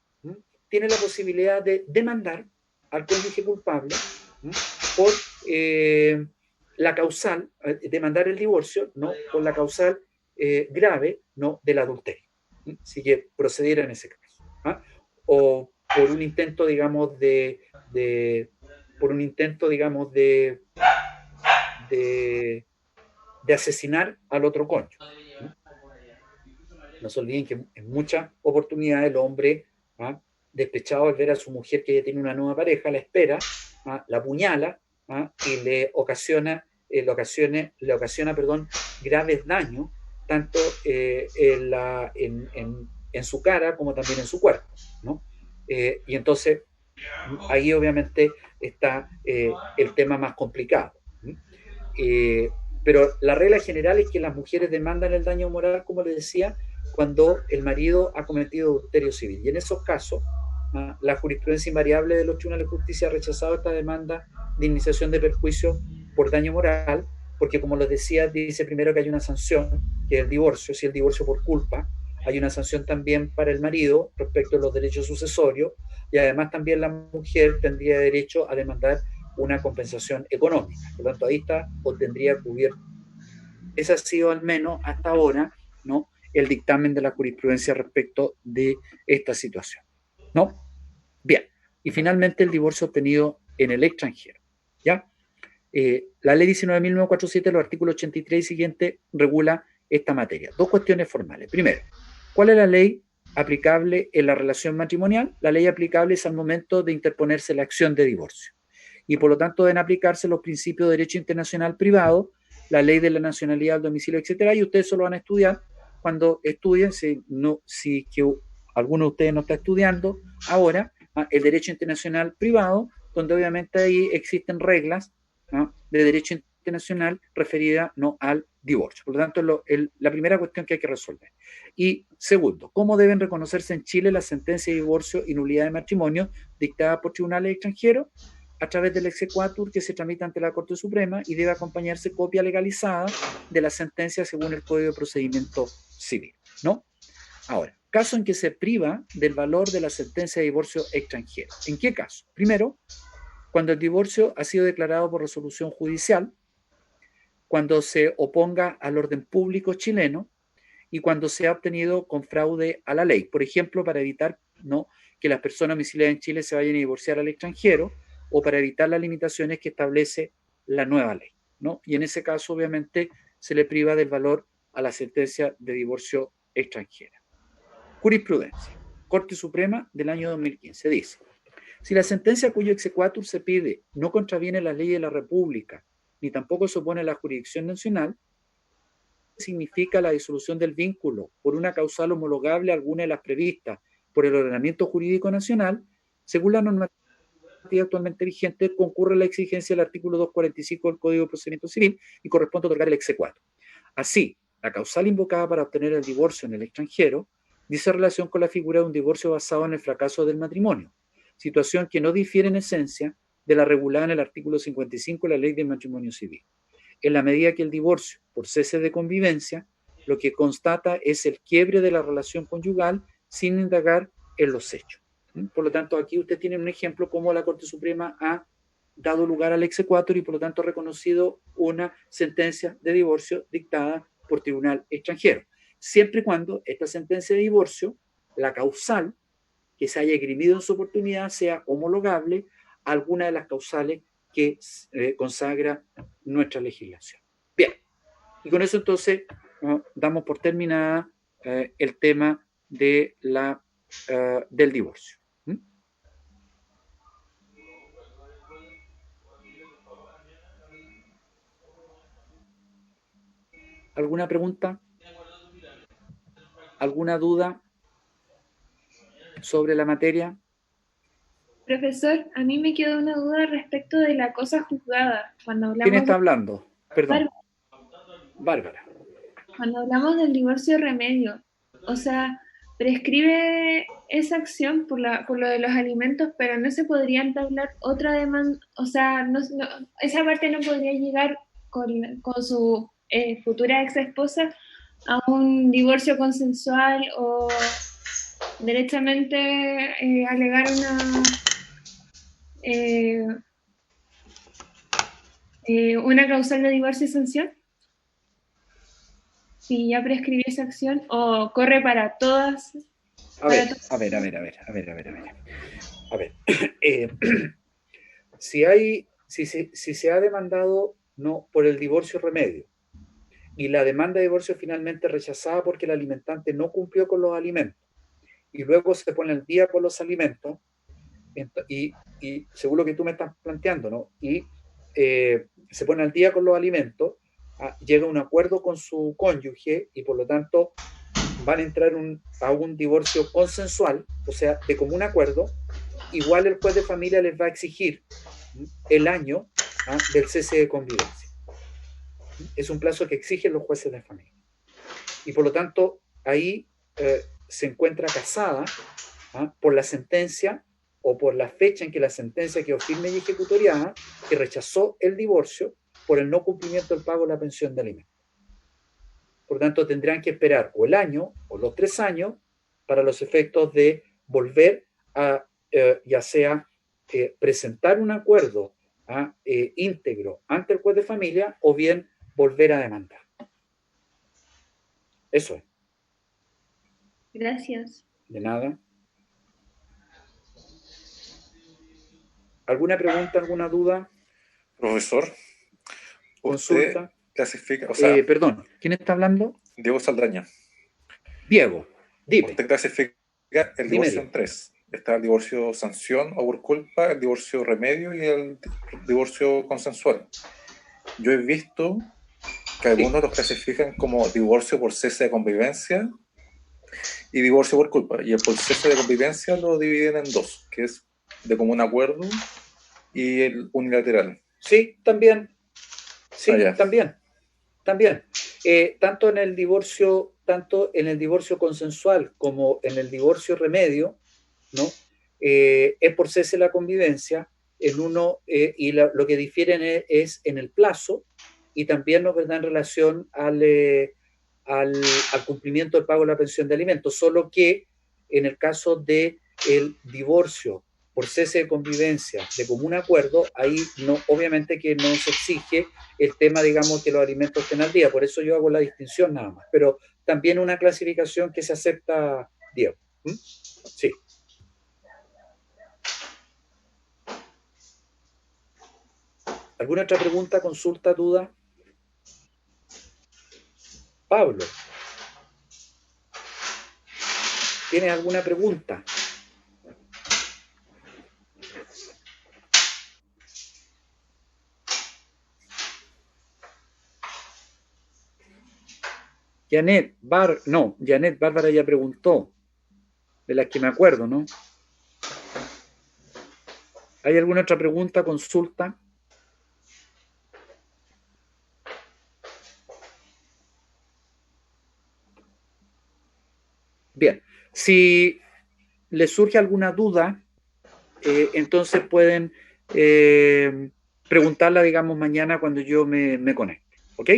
tiene la posibilidad de demandar al cónyuge culpable por la causal, demandar el divorcio, por la causal grave del adulterio. Así que procediera en ese caso. O por un intento, digamos, de asesinar al otro cónyuge. No se olviden que en muchas oportunidades el hombre, despechado al ver a su mujer que ya tiene una nueva pareja, la espera, la apuñala y le ocasiona graves daños tanto en su cara como también en su cuerpo, ¿no? Y entonces ahí obviamente está el tema más complicado. Pero la regla general es que las mujeres demandan el daño moral, como les decía, cuando el marido ha cometido adulterio civil. Y en esos casos, la jurisprudencia invariable de los tribunales de justicia ha rechazado esta demanda de indemnización de perjuicio por daño moral, porque como les decía, dice primero que hay una sanción, que es el divorcio, si el divorcio por culpa, hay una sanción también para el marido respecto a los derechos sucesorios, y además también la mujer tendría derecho a demandar una compensación económica. Por lo tanto, ahí está o tendría cubierto. Ese ha sido al menos hasta ahora, ¿no?, el dictamen de la jurisprudencia respecto de esta situación, ¿no? Bien, y finalmente el divorcio obtenido en el extranjero, ¿ya? La ley 19.947, los artículos 83 y siguiente, regula esta materia. Dos cuestiones formales. Primero, ¿cuál es la ley aplicable en la relación matrimonial? La ley aplicable es al momento de interponerse la acción de divorcio. Y por lo tanto deben aplicarse los principios de derecho internacional privado, la ley de la nacionalidad, el domicilio, etcétera, y ustedes solo van a estudiar cuando estudien, si que alguno de ustedes no está estudiando ahora, el derecho internacional privado, donde obviamente ahí existen reglas, ¿no?, de derecho internacional referida, no al divorcio. Por lo tanto, la primera cuestión que hay que resolver. Y segundo, ¿cómo deben reconocerse en Chile las sentencias de divorcio y nulidad de matrimonio dictadas por tribunales extranjeros? A través del exequatur que se tramita ante la Corte Suprema y debe acompañarse copia legalizada de la sentencia según el Código de Procedimiento Civil, ¿no? Ahora, caso en que se priva del valor de la sentencia de divorcio extranjero. ¿En qué caso? Primero, cuando el divorcio ha sido declarado por resolución judicial, cuando se oponga al orden público chileno y cuando se ha obtenido con fraude a la ley. Por ejemplo, para evitar, ¿no?, que las personas domiciliadas en Chile se vayan a divorciar al extranjero o para evitar las limitaciones que establece la nueva ley, ¿no? Y en ese caso, obviamente, se le priva del valor a la sentencia de divorcio extranjera. Jurisprudencia. Corte Suprema del año 2015 dice: si la sentencia cuyo exequatur se pide no contraviene las leyes de la República, ni tampoco se opone a la jurisdicción nacional, significa la disolución del vínculo por una causal homologable a alguna de las previstas por el ordenamiento jurídico nacional, según la normativa actualmente vigente, concurre la exigencia del artículo 245 del Código de Procedimiento Civil y corresponde otorgar el exequatur. Así, la causal invocada para obtener el divorcio en el extranjero dice relación con la figura de un divorcio basado en el fracaso del matrimonio, situación que no difiere en esencia de la regulada en el artículo 55 de la Ley del Matrimonio Civil, en la medida que el divorcio por cese de convivencia lo que constata es el quiebre de la relación conyugal sin indagar en los hechos. Por lo tanto, aquí usted tiene un ejemplo cómo la Corte Suprema ha dado lugar al exequatur y por lo tanto ha reconocido una sentencia de divorcio dictada por tribunal extranjero, siempre y cuando esta sentencia de divorcio, la causal que se haya esgrimido en su oportunidad, sea homologable a alguna de las causales que consagra nuestra legislación. Bien, y con eso entonces damos por terminada el tema de del divorcio. ¿Alguna pregunta? ¿Alguna duda sobre la materia? Profesor, a mí me quedó una duda respecto de la cosa juzgada. ¿Quién está hablando? Perdón. Bárbara. Cuando hablamos del divorcio remedio, o sea, prescribe esa acción por lo de los alimentos, pero no se podría entablar otra demanda, o sea, esa parte no podría llegar con su futura ex esposa a un divorcio consensual o derechamente alegar una causal de divorcio y sanción. Si ya prescribió esa acción o corre para todas. A ver. Si se ha demandado no por el divorcio remedio y la demanda de divorcio finalmente rechazada porque el alimentante no cumplió con los alimentos y luego se pone al día con los alimentos y según lo que tú me estás planteando, ¿no? Y se pone al día con los alimentos llega a un acuerdo con su cónyuge y por lo tanto van a entrar a un divorcio consensual, o sea, de común acuerdo, igual el juez de familia les va a exigir el año del cese de convivencia. Es un plazo que exigen los jueces de familia. Y por lo tanto, ahí se encuentra casada por la sentencia o por la fecha en que la sentencia quedó firme y ejecutoriada, que rechazó el divorcio por el no cumplimiento del pago de la pensión de alimentos. Por lo tanto, tendrán que esperar o el año o los 3 años para los efectos de volver a, ya sea presentar un acuerdo íntegro ante el juez de familia o bien volver a demandar. Eso es. Gracias. De nada. ¿Alguna pregunta, alguna duda? Profesor, Consulta. Clasifica, o sea, perdón, ¿quién está hablando? Diego Saldaña. Diego, dime. Usted clasifica el divorcio en 3. Está el divorcio sanción o por culpa, el divorcio remedio y el divorcio consensual. Yo he visto que algunos los clasifican como divorcio por cese de convivencia y divorcio por culpa. Y el por cese de convivencia lo dividen en 2, que es de común acuerdo y el unilateral. Sí, también. Sí, también. Tanto en el divorcio consensual como en el divorcio remedio, ¿no? Es por cese de la convivencia en uno, y lo que difieren es en el plazo y también, ¿no, verdad?, en relación al cumplimiento del pago de la pensión de alimentos, solo que en el caso del divorcio por cese de convivencia de común acuerdo, ahí no, obviamente que no se exige el tema, digamos, que los alimentos estén al día. Por eso yo hago la distinción nada más. Pero también una clasificación que se acepta, Diego. Sí. ¿Alguna otra pregunta, consulta, duda? Pablo, ¿tienes alguna pregunta? Janet Bárbara ya preguntó, de las que me acuerdo, ¿no? ¿Hay alguna otra pregunta, consulta? Bien, si les surge alguna duda, entonces pueden preguntarla, digamos, mañana cuando yo me conecte, ¿ok?